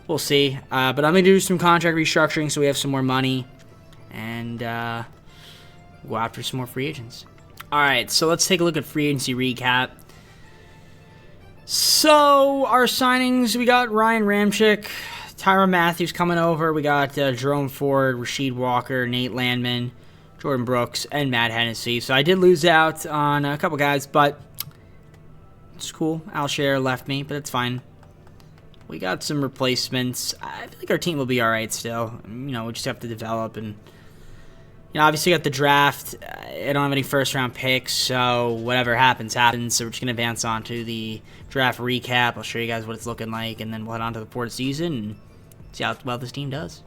We'll see. But I'm going to do some contract restructuring so we have some more money and go after some more free agents. Alright, so let's take a look at free agency recap. So, our signings, we got Ryan Ramczyk, Tyrann Mathieu coming over. We got Jerome Ford, Rasheed Walker, Nate Landman, Jordan Brooks, and Matt Hennessy. So I did lose out on a couple guys, but it's cool. Alshire left me, but it's fine. We got some replacements. I feel like our team will be alright still. You know, we just have to develop. And, you know, obviously got the draft. I don't have any first-round picks, so whatever happens, happens. So we're just going to advance on to the draft recap. I'll show you guys what it's looking like, and then we'll head on to the fourth season and see how well this team does.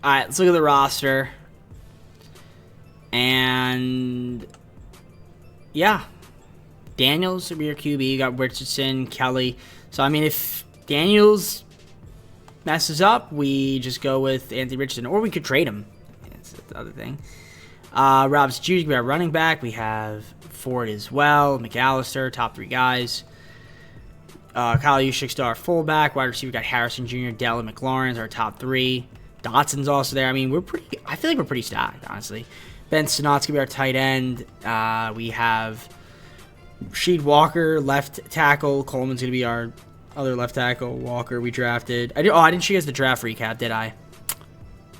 Alright, let's look at the roster. And yeah, Daniels will be your QB. You got Richardson, Kelly. So I mean, if Daniels messes up, we just go with Anthony Richardson, or we could trade him. That's the other thing. Rob's Judy, we have running back. We have Ford as well. McAllister, top 3 guys. Kyle Juszczyk, our fullback. Wide receiver, we got Harrison Jr., Dell, and McLaurin's our top 3. Dotson's also there. I mean, I feel like we're pretty stacked, honestly. Ben Sinot's going to be our tight end. We have Rasheed Walker, left tackle. Coleman's going to be our other left tackle. Walker, we drafted. I didn't show you guys the draft recap, did I? I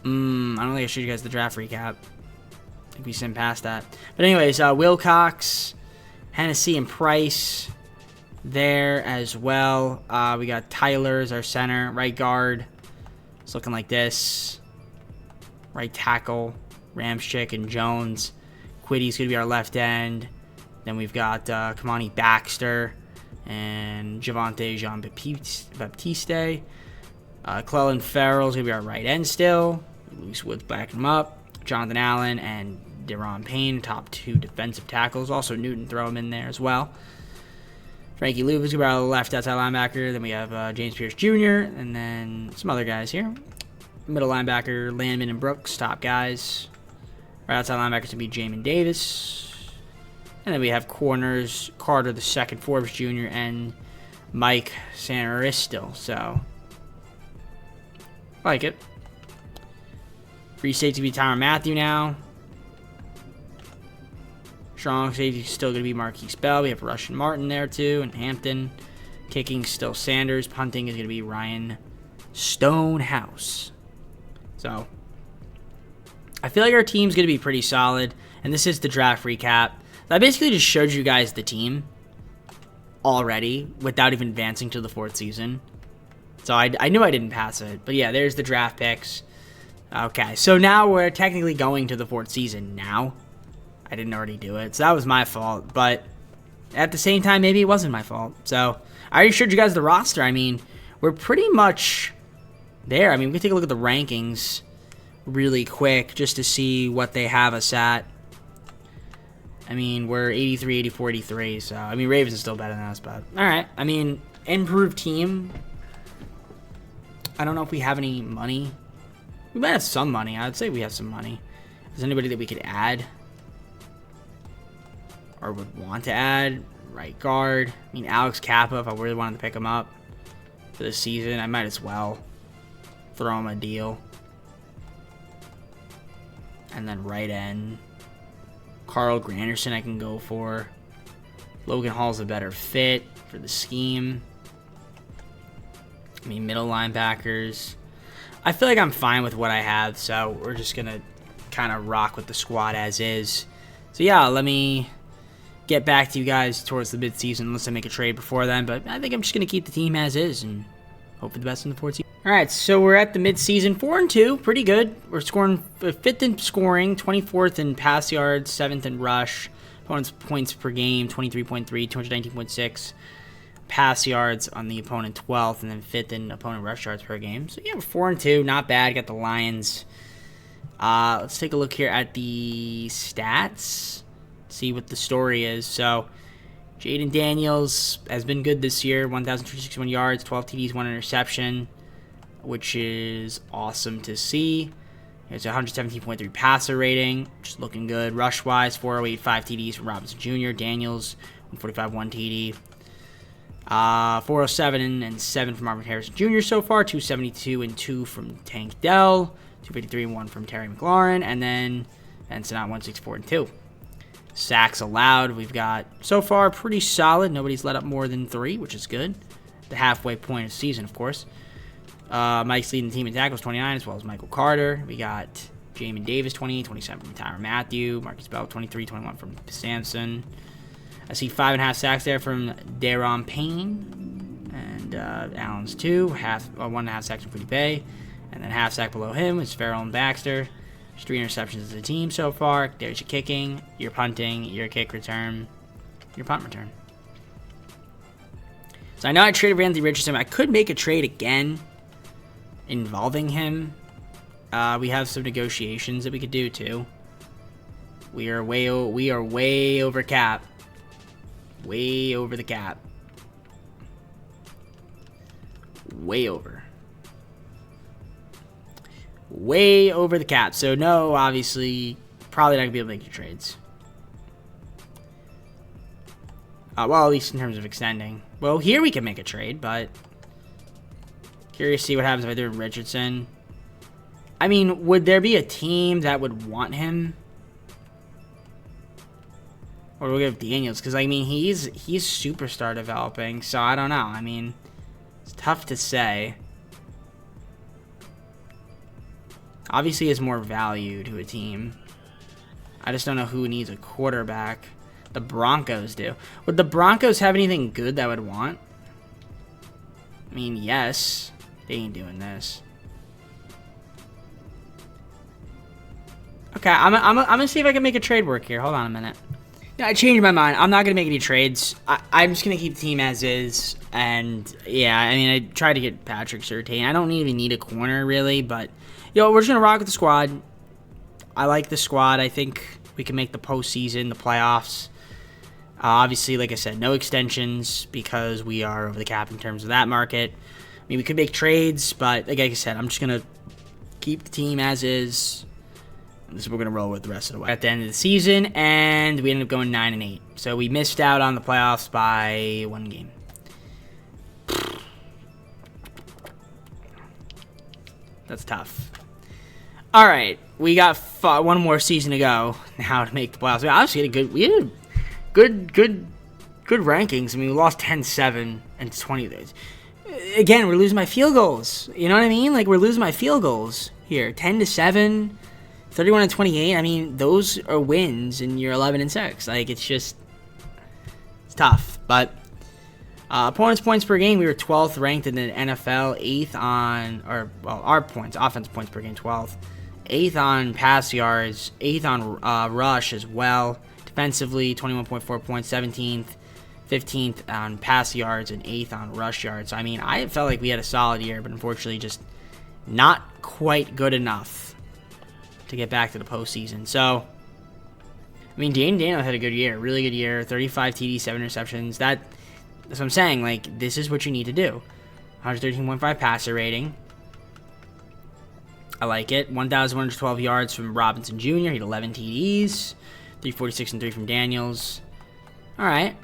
don't think I showed you guys the draft recap. I think we sent past that. But anyways, Wilcox, Hennessy, and Price there as well. We got Tyler as our center. Right guard. It's looking like this. Right tackle. Ramczyk and Jones. Quiddy's going to be our left end. Then we've got Kamani Baxter and Javonte Jean-Baptiste. Clellan Farrell's going to be our right end still. Luis Woods backing him up. Jonathan Allen and Deron Payne, top 2 defensive tackles. Also Newton, throw him in there as well. Frankie Louvu's going to be our left outside linebacker. Then we have James Pierce Jr. And then some other guys here. Middle linebacker, Landman and Brooks, top guys. Right outside linebacker is going to be Jamin Davis. And then we have corners, Carter II, Forbes Jr., and Mike Sanaristo. So, I like it. Free safety to be Tyrann Mathieu now. Strong safety is still going to be Marquise Bell. We have Russian Martin there too, and Hampton. Kicking still Sanders. Punting is going to be Ryan Stonehouse. So, I feel like our team's going to be pretty solid. And this is the draft recap. I basically just showed you guys the team already without even advancing to the 4th season. So I knew I didn't pass it. But yeah, there's the draft picks. Okay, so now we're technically going to the 4th season now. I didn't already do it, so that was my fault. But at the same time, maybe it wasn't my fault. So I already showed you guys the roster. I mean, we're pretty much there. I mean, we can take a look at the rankings really quick just to see what they have us at. I mean, we're 83, 84, 83. So, I mean, Ravens is still better than us, but all right. I mean, improved team. I don't know if we have any money. We might have some money. I would say we have some money. Is there anybody that we could add? Or would want to add? Right guard. I mean, Alex Kappa, if I really wanted to pick him up for the season, I might as well throw him a deal. And then right end. Carl Granderson I can go for. Logan Hall's a better fit for the scheme. I mean, middle linebackers. I feel like I'm fine with what I have, so we're just going to kind of rock with the squad as is. So yeah, let me get back to you guys towards the midseason unless I make a trade before then, but I think I'm just going to keep the team as is and hope for the best in the 4th season. Alright, so we're at the midseason, 4-2, pretty good. We're scoring 5th in scoring, 24th in pass yards, 7th in rush, opponent's points per game, 23.3, 219.6. Pass yards on the opponent 12th, and then 5th in opponent rush yards per game. So yeah, we're 4-2, not bad. Got the Lions. Let's take a look here at the stats. See what the story is. So Jaden Daniels has been good this year. 1,261 yards, 12 TDs, 1 interception, which is awesome to see. It's a 117.3 passer rating, just looking good. Rush wise, 408, 5 TDs from Robinson Jr. Daniels 145, 1 TD. 407 and 7 from Marvin Harrison Jr. so far, 272 and 2 from Tank Dell, 253 and 1 from Terry McLaurin, and then Benson out 164 and 2. Sacks allowed, we've got so far pretty solid. Nobody's let up more than 3, which is good. The halfway point of the season, of course. Mike's leading the team in tackles, 29, as well as Michael Carter. We got Jamin Davis, 28, 27 from Tyrann Mathieu. Marcus Bell, 23, 21 from Samson. I see 5.5 sacks there from Daron Payne, and Allen's 2, 1.5 sacks from Kwity Paye, and then half sack below him is Farrell and Baxter. There's 3 interceptions as a team so far. There's your kicking, your punting, your kick return, your punt return. So I know I traded Randy Richardson. I could make a trade again involving him. We have some negotiations that we could do too. We are way over cap. Way over the cap. Way over. Way over the cap. So no, obviously, probably not going to be able to make your trades. Well, at least in terms of extending. Well, here we can make a trade, but curious to see what happens if I do Richardson. I mean, would there be a team that would want him? Or we'll give Daniels, because I mean he's superstar developing, so I don't know. I mean, it's tough to say. Obviously, it's more value to a team. I just don't know who needs a quarterback. The Broncos do. Would the Broncos have anything good that I would want? I mean, yes. They ain't doing this. Okay, I'm gonna see if I can make a trade work here. Hold on a minute. Yeah, I changed my mind. I'm not going to make any trades. I'm just going to keep the team as is. And, yeah, I mean, I tried to get Patrick Surtain. I don't even need a corner, really. But, yo, we're just going to rock with the squad. I like the squad. I think we can make the postseason, the playoffs. Obviously, like I said, no extensions because we are over the cap in terms of that market. I mean, we could make trades, but like I said, I'm just going to keep the team as is. This is what we're going to roll with the rest of the way. At the end of the season, and we ended up going 9-8. So we missed out on the playoffs by 1 game. That's tough. All right, we got 1 more season to go now to make the playoffs. We had good rankings. I mean, we lost 10-7 and 20 days. Again, we're losing by field goals. You know what I mean? Like, we're losing by field goals here. 10-7. 31-28, I mean, those are wins, and you're 11-6. Like, it's tough. But Opponents' points per game, we were 12th ranked in the NFL, 8th on, our points, offensive points per game, 12th. 8th on pass yards, 8th on rush as well. Defensively, 21.4 points, 17th, 15th on pass yards, and 8th on rush yards. So, I mean, I felt like we had a solid year, but unfortunately just not quite good enough to get back to the postseason. So, I mean, Daniel had a good year, really good year, 35 TDs, 7 interceptions. That's what I'm saying. Like, this is what you need to do. 113.5 passer rating. I like it. 1,112 yards from Robinson Jr. He had 11 TDs. 346 and 3 from Daniels. All right.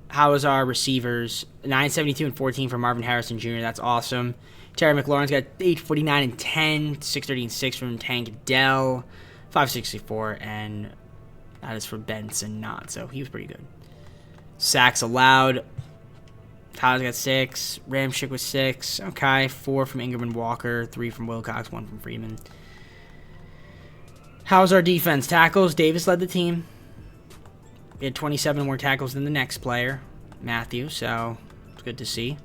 How is our receivers? 972 and 14 from Marvin Harrison Jr. That's awesome. Terry McLaurin's got 849 and 10. 630 and 6 from Tank Dell. 564, and that is for Benson Knott. So he was pretty good. Sacks allowed. Tyler's got 6. Ramchick with 6. Okay. 4 from Ingram and Walker. 3 from Wilcox. 1 from Freeman. How's our defense? Tackles. Davis led the team. He had 27 more tackles than the next player, Matthew. So it's good to see.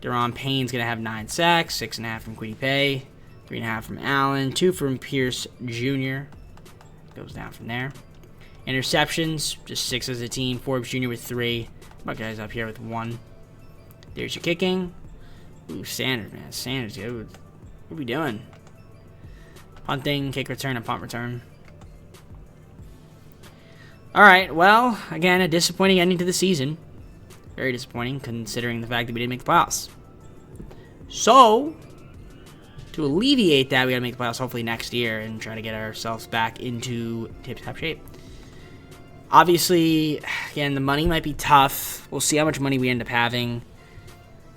Deron Payne's going to have 9 sacks. 6.5 from Kwity Paye. 3.5 from Allen. 2 from Pierce Jr. Goes down from there. Interceptions. Just 6 as a team. Forbes Jr. with 3. Buckeyes up here with 1. There's your kicking. Ooh, Sanders, man. Sanders, good. What are we doing? Punting, kick return, and punt return. Alright, well, again, a disappointing ending to the season. Very disappointing, considering the fact that we didn't make the playoffs. So, to alleviate that, we gotta make the playoffs hopefully next year and try to get ourselves back into tip-top shape. Obviously, again, the money might be tough. We'll see how much money we end up having.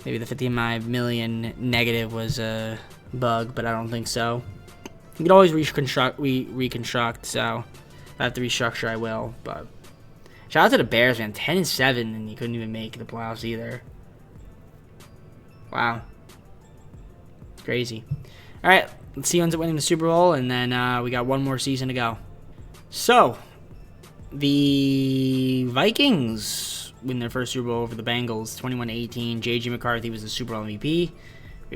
Maybe the 55 million negative was a bug, but I don't think so. You can always reconstruct, so if I have to restructure, I will. But shout out to the Bears, man. 10 and 7, and you couldn't even make the playoffs either. Wow. It's crazy. All right, let's see who ends up winning the Super Bowl, and then we got one more season to go. So, the Vikings win their first Super Bowl over the Bengals, 21-18. J.J. McCarthy was the Super Bowl MVP.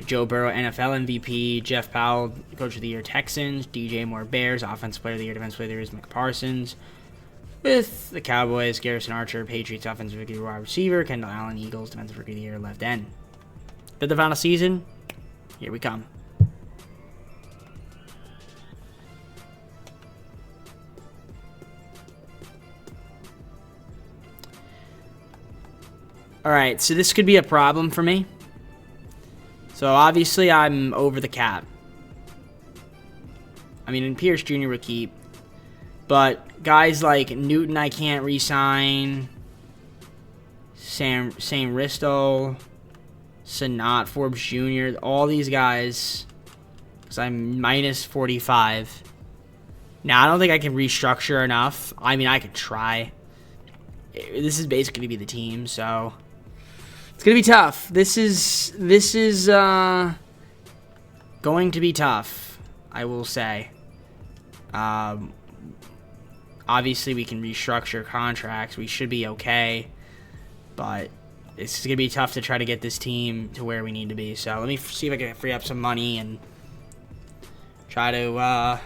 Joe Burrow, NFL MVP. Jeff Powell, Coach of the Year, Texans. DJ Moore, Bears. Offensive Player of the Year, Defensive Player of the Year is Micah Parsons. With the Cowboys, Garrison Archer, Patriots, Offensive Rookie of the Year, wide receiver. Kendall Allen, Eagles, Defensive Rookie of the Year, left end. Then the final season, here we come. Alright, so this could be a problem for me. So obviously I'm over the cap. I mean, and Pierce Jr. would keep. But guys like Newton I can't re-sign. Sam Risto. Sanat, Forbes Jr. All these guys. Because I'm minus 45. Now, I don't think I can restructure enough. I mean, I could try. This is basically going to be the team, so it's going to be tough. This is going to be tough, I will say. Obviously, we can restructure contracts. We should be okay. But it's going to be tough to try to get this team to where we need to be. So let me see if I can free up some money and try to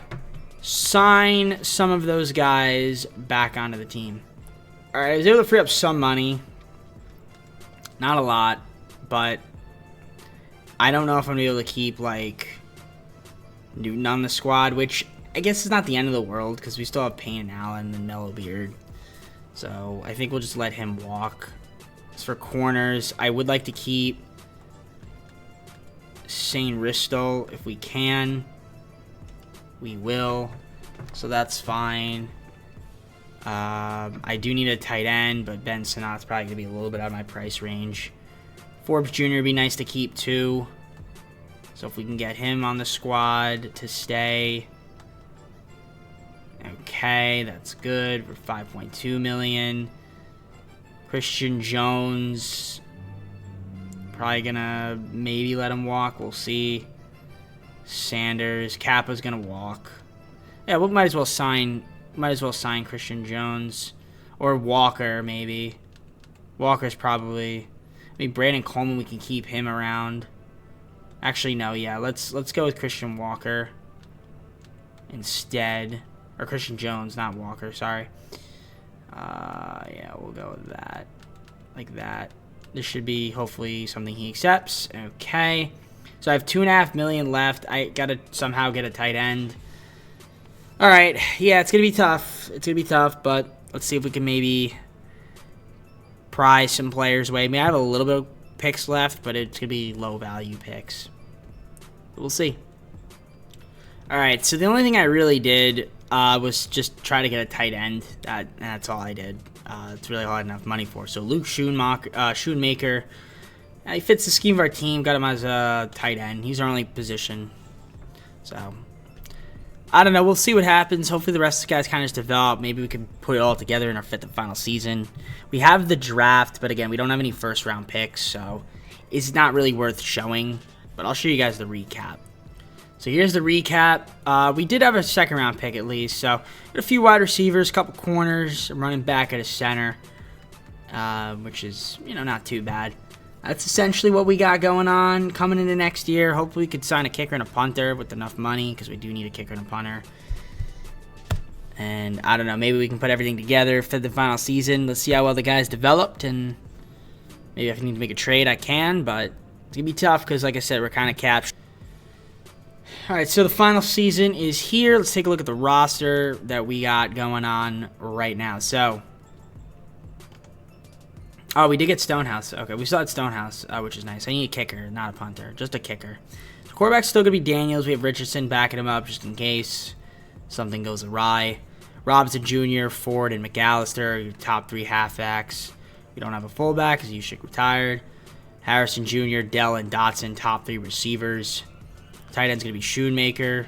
sign some of those guys back onto the team. Alright, I was able to free up some money. Not a lot, but I don't know if I'm going to be able to keep, like, Newton on the squad, which I guess is not the end of the world because we still have Payne Allen and Mellow Beard. So I think we'll just let him walk. As for corners, I would like to keep Shane Risto if we can. We will. So that's fine. I do need a tight end, but Ben Sanat's probably going to be a little bit out of my price range. Forbes Jr. would be nice to keep too. So if we can get him on the squad to stay. Okay, that's good for $5.2 million. Christian Jones, probably going to maybe let him walk. We'll see. Sanders, Kappa's going to walk. Yeah, we might as well sign Christian Jones or Walker maybe. Walker's probably... I mean, Brandon Coleman, we can keep him around. Actually, no, yeah. Let's go with Christian Walker instead. Or Christian Jones, not Walker, sorry. Yeah, we'll go with that. Like that. This should be, hopefully, something he accepts. Okay. So I have $2.5 million left. I gotta somehow get a tight end. Alright, yeah, it's gonna be tough. It's gonna be tough, but let's see if we can maybe prize some players away. I mean, I have a little bit of picks left, but it's gonna be low value picks. We'll see. Alright, so the only thing I really did was just try to get a tight end. That's all I did. It's really all I had enough money for. So Luke Schoonmaker, he fits the scheme of our team. Got him as a tight end. He's our only position. So, I don't know. We'll see what happens. Hopefully the rest of the guys kind of just develop. Maybe we can put it all together in our fifth and final season. We have the draft, but again, we don't have any first-round picks, so it's not really worth showing. But I'll show you guys the recap. So here's the recap. We did have a second-round pick at least. So a few wide receivers, a couple corners, running back at a center, which is, not too bad. That's essentially what we got going on coming into next year. Hopefully we could sign a kicker and a punter with enough money, because we do need a kicker and a punter. And I don't know, maybe we can put everything together for the final season. Let's see how well the guys developed, and maybe if I need to make a trade, I can, but it's going to be tough because, like I said, we're kind of capped. Alright, so the final season is here. Let's take a look at the roster that we got going on right now. So, oh, we did get Stonehouse. Okay, we still had Stonehouse, which is nice. I need a kicker, not a punter. Just a kicker. The quarterback's still going to be Daniels. We have Richardson backing him up just in case something goes awry. Robinson Jr., Ford, and McAllister, your top three halfbacks. We don't have a fullback because Usyk retired. Harrison Jr., Dell, and Dotson, top three receivers. Tight end's going to be Schoonmaker.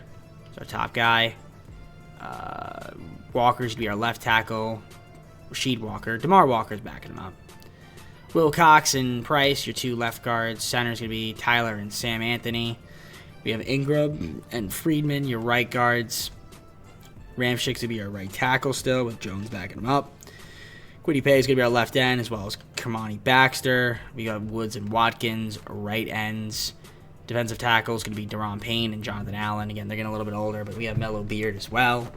He's our top guy. Walker's going to be our left tackle. Rasheed Walker. DeMar Walker's backing him up. Wilcox and Price, your two left guards. Center's going to be Tyler and Sam Anthony. We have Ingram and Friedman, your right guards. Ramchick's going to be our right tackle still, with Jones backing him up. Quiddy Pay is going to be our left end, as well as Kamani Baxter. We got Woods and Watkins, right ends. Defensive tackle is going to be Deron Payne and Jonathan Allen. Again, they're getting a little bit older, but we have Mello Beard as well.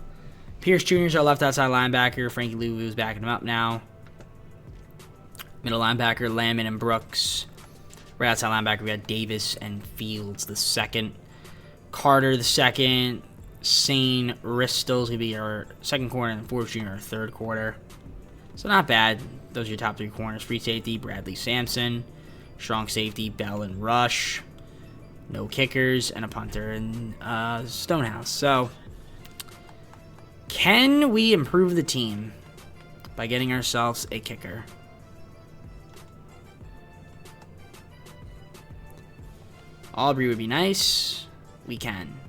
Pierce Jr. is our left outside linebacker. Frankie Louvu is backing him up now. Middle linebacker, Lamon and Brooks. Right outside linebacker, we got Davis and Fields the second. Carter the second. Sane Ristles going to be our second corner, and Forbes Jr. our third quarter. So not bad. Those are your top three corners. Free safety, Bradley Sampson. Strong safety, Bell and Rush. No kickers, and a punter, and Stonehouse. So, can we improve the team by getting ourselves a kicker? Aubrey would be nice. We can.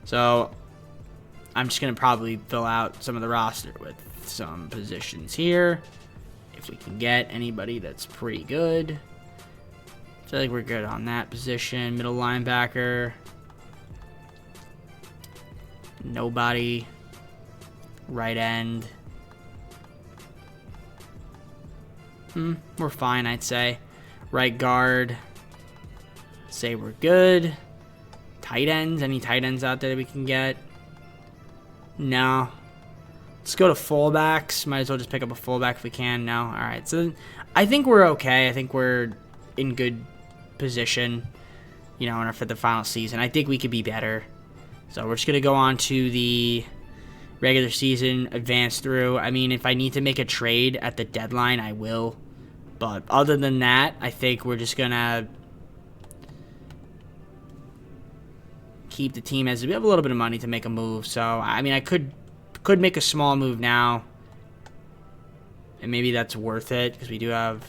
So, I'm just going to probably fill out some of the roster with some positions here. If we can get anybody that's pretty good. I feel like we're good on that position. Middle linebacker. Nobody. Right end. We're fine, I'd say. Right guard. Say we're good. Tight ends. Any tight ends out there that we can get? No. Let's go to fullbacks. Might as well just pick up a fullback if we can. No. Alright, so I think we're okay. I think we're in good position, for the final season. I think we could be better. So we're just going to go on to the regular season, advance through. I mean, if I need to make a trade at the deadline, I will. But other than that, I think we're just going to keep the team as we have a little bit of money to make a move. So, I mean, I could make a small move now. And maybe that's worth it because we do have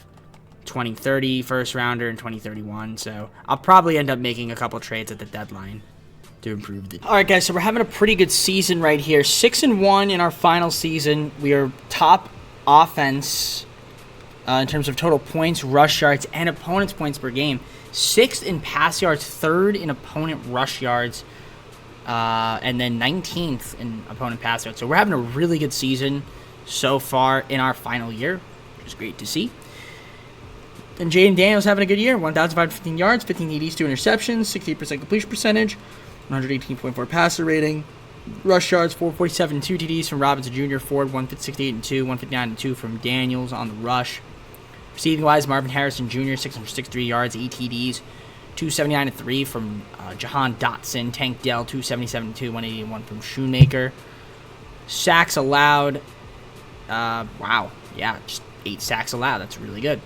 2030 first rounder and 2031, so I'll probably end up making a couple trades at the deadline to improve the. All right, guys, so we're having a pretty good season right here. 6-1 in our final season. We are top offense in terms of total points, rush yards, and opponents' points per game. 6th in pass yards, 3rd in opponent rush yards, and then 19th in opponent pass yards. So we're having a really good season so far in our final year. is great to see. And Jaden Daniels having a good year. 1,515 yards, 15 TDs, 2 interceptions, 68% completion percentage, 118.4 passer rating. Rush yards, 447, 2 TDs from Robinson Jr., Ford, 168 and 2, 159 and 2 from Daniels on the rush. Receiving-wise, Marvin Harrison Jr., 663 yards, 8 TDs, 279 and 3 from Jahan Dotson. Tank Dell, 277 and 2, 181 from Shoemaker. Sacks allowed. Wow. Yeah, just 8 sacks allowed. That's really good.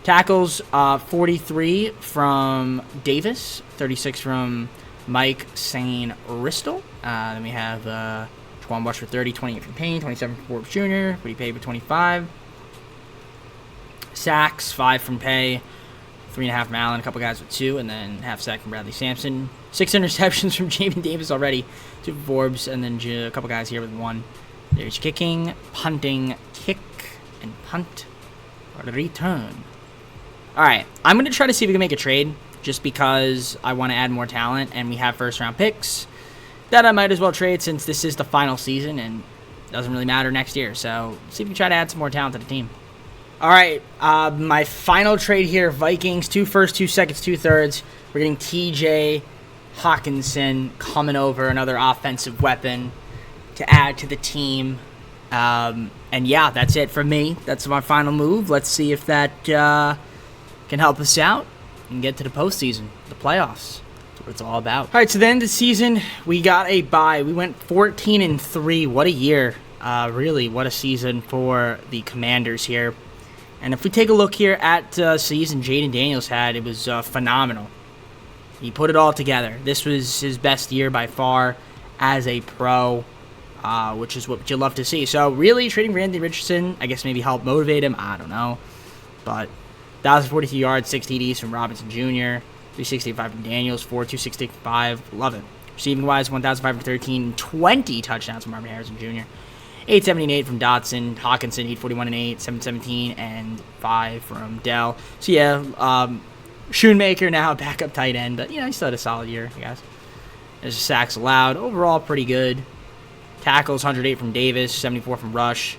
Tackles, 43 from Davis, 36 from Mike Sain Ristel. Then we have Jaquan Bush for 30, 28 from Payne, 27 from Forbes Jr., Woody Pay for 25. Sacks, 5 from Pay, 3.5 from Allen, a couple guys with 2, and then half sack from Bradley Sampson. 6 interceptions from Jamin Davis already, 2 from Forbes, and then a couple guys here with 1. There's kicking, punting, kick, and punt, return. Alright, I'm going to try to see if we can make a trade, just because I want to add more talent, and we have first-round picks that I might as well trade since this is the final season, and it doesn't really matter next year. So, see if we can try to add some more talent to the team. Alright, my final trade here, Vikings, 2 firsts, 2 seconds, 2 thirds. We're getting TJ Hawkinson coming over, another offensive weapon to add to the team. And yeah, that's it for me. That's my final move. Let's see if that can help us out and get to the postseason, the playoffs. That's what it's all about. All right, so then the season, we got a bye. We went 14-3. What a year. Really, what a season for the Commanders here. And if we take a look here at the season Jaden Daniels had, it was phenomenal. He put it all together. This was his best year by far as a pro, which is what you love to see. So really, trading Randy Richardson, I guess maybe helped motivate him. I don't know. But 1,042 yards, 6 TDs from Robinson Jr., 365 from Daniels, 265. Love it. Receiving-wise, 1,513, 20 touchdowns from Marvin Harrison Jr., 878 from Dotson, Hawkinson, 841 and 8, 717 and 5 from Dell. So yeah, Shoemaker now backup tight end, but you know, he still had a solid year, I guess. There's sacks allowed. Overall, pretty good. Tackles, 108 from Davis, 74 from Rush.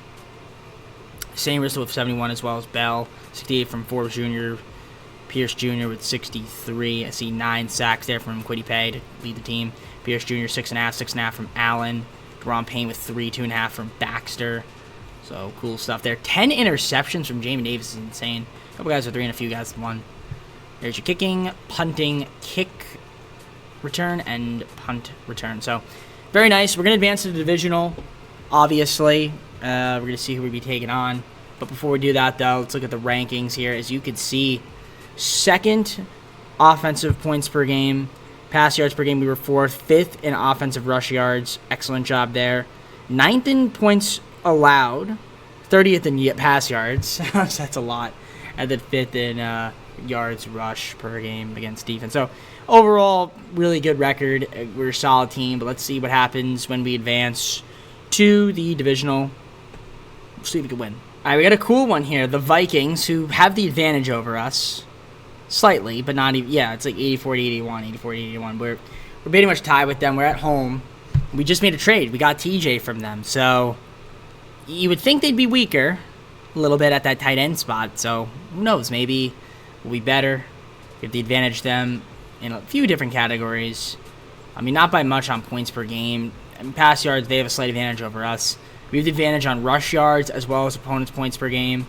Same Ristle with 71 as well as Bell. 68 from Forbes Jr., Pierce Jr. with 63. I see 9 sacks there from Quiddy Pay to lead the team. Pierce Jr. 6.5 from Allen. Deron Payne with 3, 2.5 from Baxter. So cool stuff there. 10 interceptions from Jamin Davis is insane. A couple guys with 3 and a few guys with 1. There's your kicking, punting, kick return, and punt return. So very nice. We're going to advance to the divisional, obviously. We're going to see who we'll be taking on. But before we do that, though, let's look at the rankings here. As you can see, second offensive points per game. Pass yards per game, we were 4th. 5th in offensive rush yards. Excellent job there. 9th in points allowed. 30th in pass yards. So that's a lot. And then 5th in yards rush per game against defense. So overall, really good record. We're a solid team. But let's see what happens when we advance to the divisional. We'll see if we can win. All right, we got a cool one here. The Vikings, who have the advantage over us. Slightly, but not even. Yeah, it's like 84-81, 84-81. We're pretty much tied with them. We're at home. We just made a trade. We got TJ from them. So you would think they'd be weaker a little bit at that tight end spot. So who knows? Maybe we'll be better. Give the advantage them in a few different categories. I mean, not by much on points per game. And pass yards, they have a slight advantage over us. We have the advantage on rush yards as well as opponents' points per game.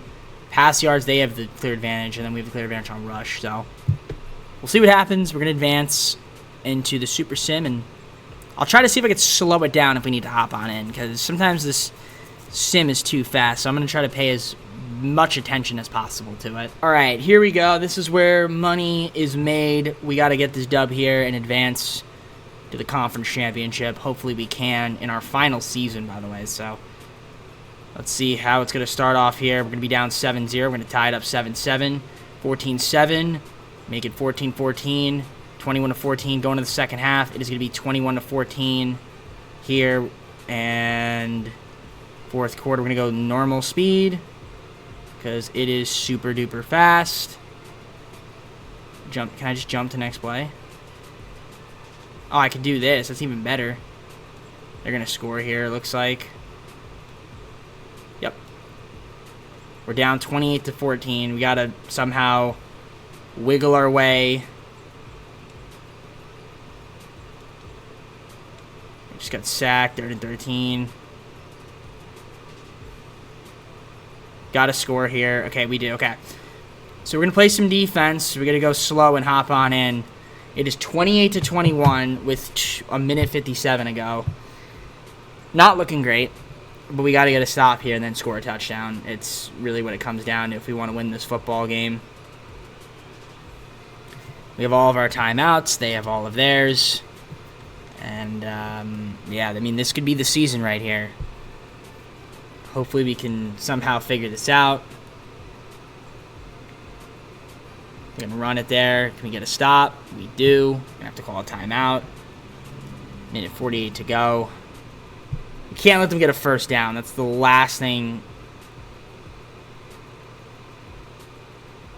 Pass yards, they have the clear advantage, and then we have the clear advantage on rush. So we'll see what happens. We're going to advance into the Super Sim, and I'll try to see if I can slow it down if we need to hop on in, because sometimes this sim is too fast. So I'm going to try to pay as much attention as possible to it. All right, here we go. This is where money is made. We got to get this dub here and advance to the conference championship. Hopefully we can in our final season, by the way. So let's see how it's going to start off here. We're going to be down 7-0. We're going to tie it up 7-7, 14-7, make it 14-14, 21-14 going to the second half. It is going to be 21-14 here, and fourth quarter we're going to go normal speed because it is super duper fast. Jump. Can I just jump to next play? Oh, I can do this. That's even better. They're going to score here, it looks like. Yep. We're down 28-14. We got to somehow wiggle our way. Just got sacked, 3rd and 13. Got to score here. Okay, we do. Okay. So we're going to play some defense. We're going to go slow and hop on in. It is 28-21 with a minute 57 to go. Not looking great, but we got to get a stop here and then score a touchdown. It's really what it comes down to if we want to win this football game. We have all of our timeouts. They have all of theirs. And, yeah, I mean, this could be the season right here. Hopefully we can somehow figure this out. We're going to run it there. Can we get a stop? We do. We're going to have to call a timeout. Minute 48 to go. We can't let them get a first down. That's the last thing.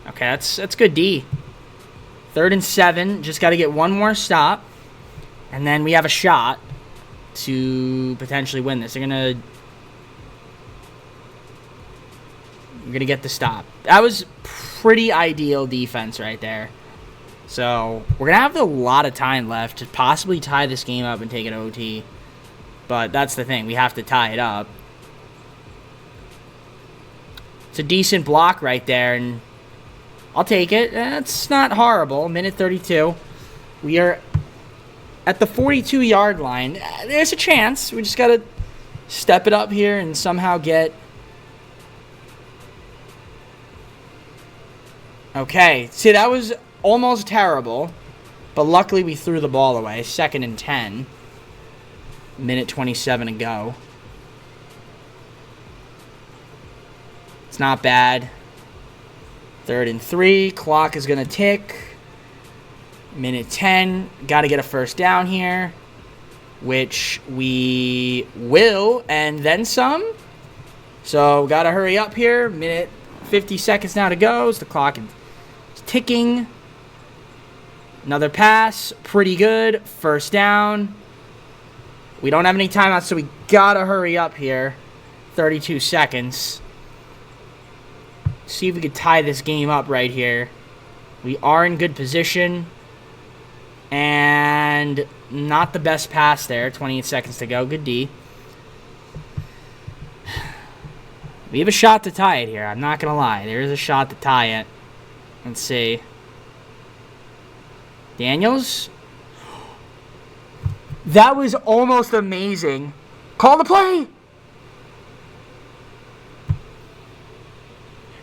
Okay, that's good D. 3rd and 7. Just got to get one more stop. And then we have a shot to potentially win this. We're going to get the stop. That was pretty ideal defense right there. So we're going to have a lot of time left to possibly tie this game up and take an OT. But that's the thing. We have to tie it up. It's a decent block right there, and I'll take it. It's not horrible. Minute 32. We are at the 42-yard line. There's a chance. We just got to step it up here and somehow get... Okay. See, that was almost terrible, but luckily we threw the ball away. 2nd and 10. Minute 27 to go. It's not bad. 3rd and 3. Clock is going to tick. Minute 10. Got to get a first down here, which we will, and then some. So got to hurry up here. Minute 50 seconds now to go. The clock is ticking. Another pass. Pretty good. First down. We don't have any timeouts, so we got to hurry up here. 32 seconds. See if we could tie this game up right here. We are in good position. And not the best pass there. 28 seconds to go. Good D. We have a shot to tie it here. I'm not going to lie. There is a shot to tie it. Let's see. Daniels? That was almost amazing. Call the play!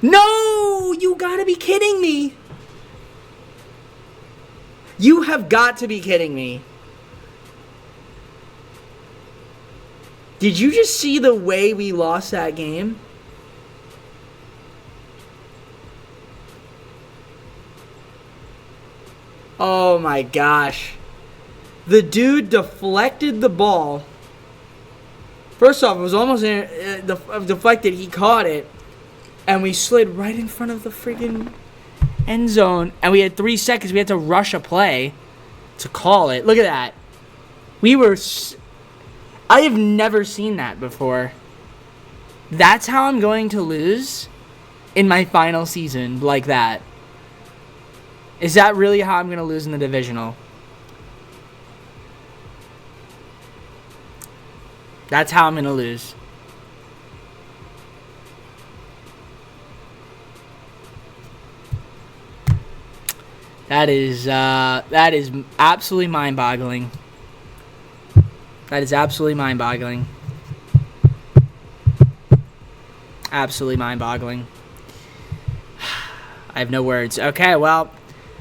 No! You gotta be kidding me! You have got to be kidding me. Did you just see the way we lost that game? Oh my gosh. The dude deflected the ball. First off, it was almost deflected. He caught it. And we slid right in front of the friggin' end zone. And we had 3 seconds. We had to rush a play to call it. Look at that. I have never seen that before. That's how I'm going to lose in my final season like that. Is that really how I'm going to lose in the divisional? That's how I'm going to lose. That is absolutely mind-boggling. That is absolutely mind-boggling. Absolutely mind-boggling. I have no words. Okay, well,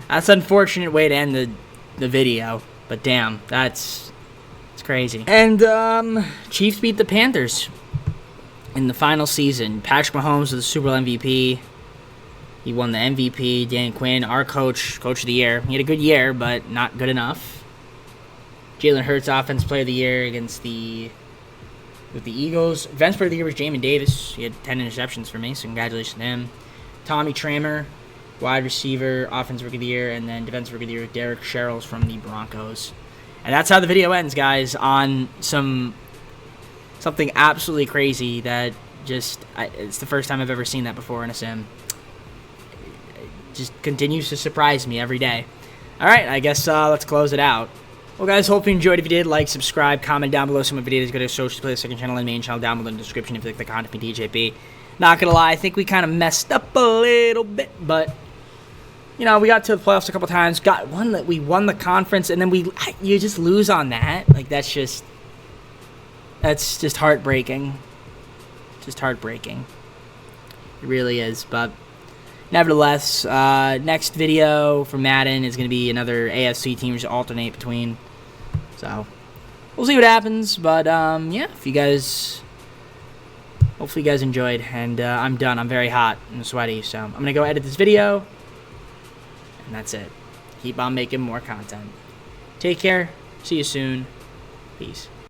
that's an unfortunate way to end the video. But damn, it's crazy. And Chiefs beat the Panthers in the final season. Patrick Mahomes was the Super Bowl MVP. He won the MVP. Dan Quinn, our coach of the year. He had a good year, but not good enough. Jalen Hurts, Offensive Player of the Year with the Eagles. Defensive Player of the Year was Jamin Davis. He had 10 interceptions for me, so congratulations to him. Tommy Tramer, wide receiver, Offensive Rookie of the Year, and then Defensive Rookie of the Year, Derek Sherrills from the Broncos. And that's how the video ends, guys, on something absolutely crazy that It's the first time I've ever seen that before in a sim. It just continues to surprise me every day. Alright, I guess let's close it out. Well, guys, hope you enjoyed. If you did, like, subscribe, comment down below some of the videos. Go to social play the second channel and main channel down below in the description if you like the content from DJP. Not gonna lie, I think we kind of messed up a little bit, but you know, we got to the playoffs a couple times. We won the conference, and then you just lose on that. Like that's just heartbreaking. Just heartbreaking. It really is, but. Nevertheless, next video for Madden is going to be another AFC team to alternate between. So, we'll see what happens. But, yeah, if you guys... Hopefully you guys enjoyed. And I'm done. I'm very hot and sweaty. So, I'm going to go edit this video. And that's it. Keep on making more content. Take care. See you soon. Peace.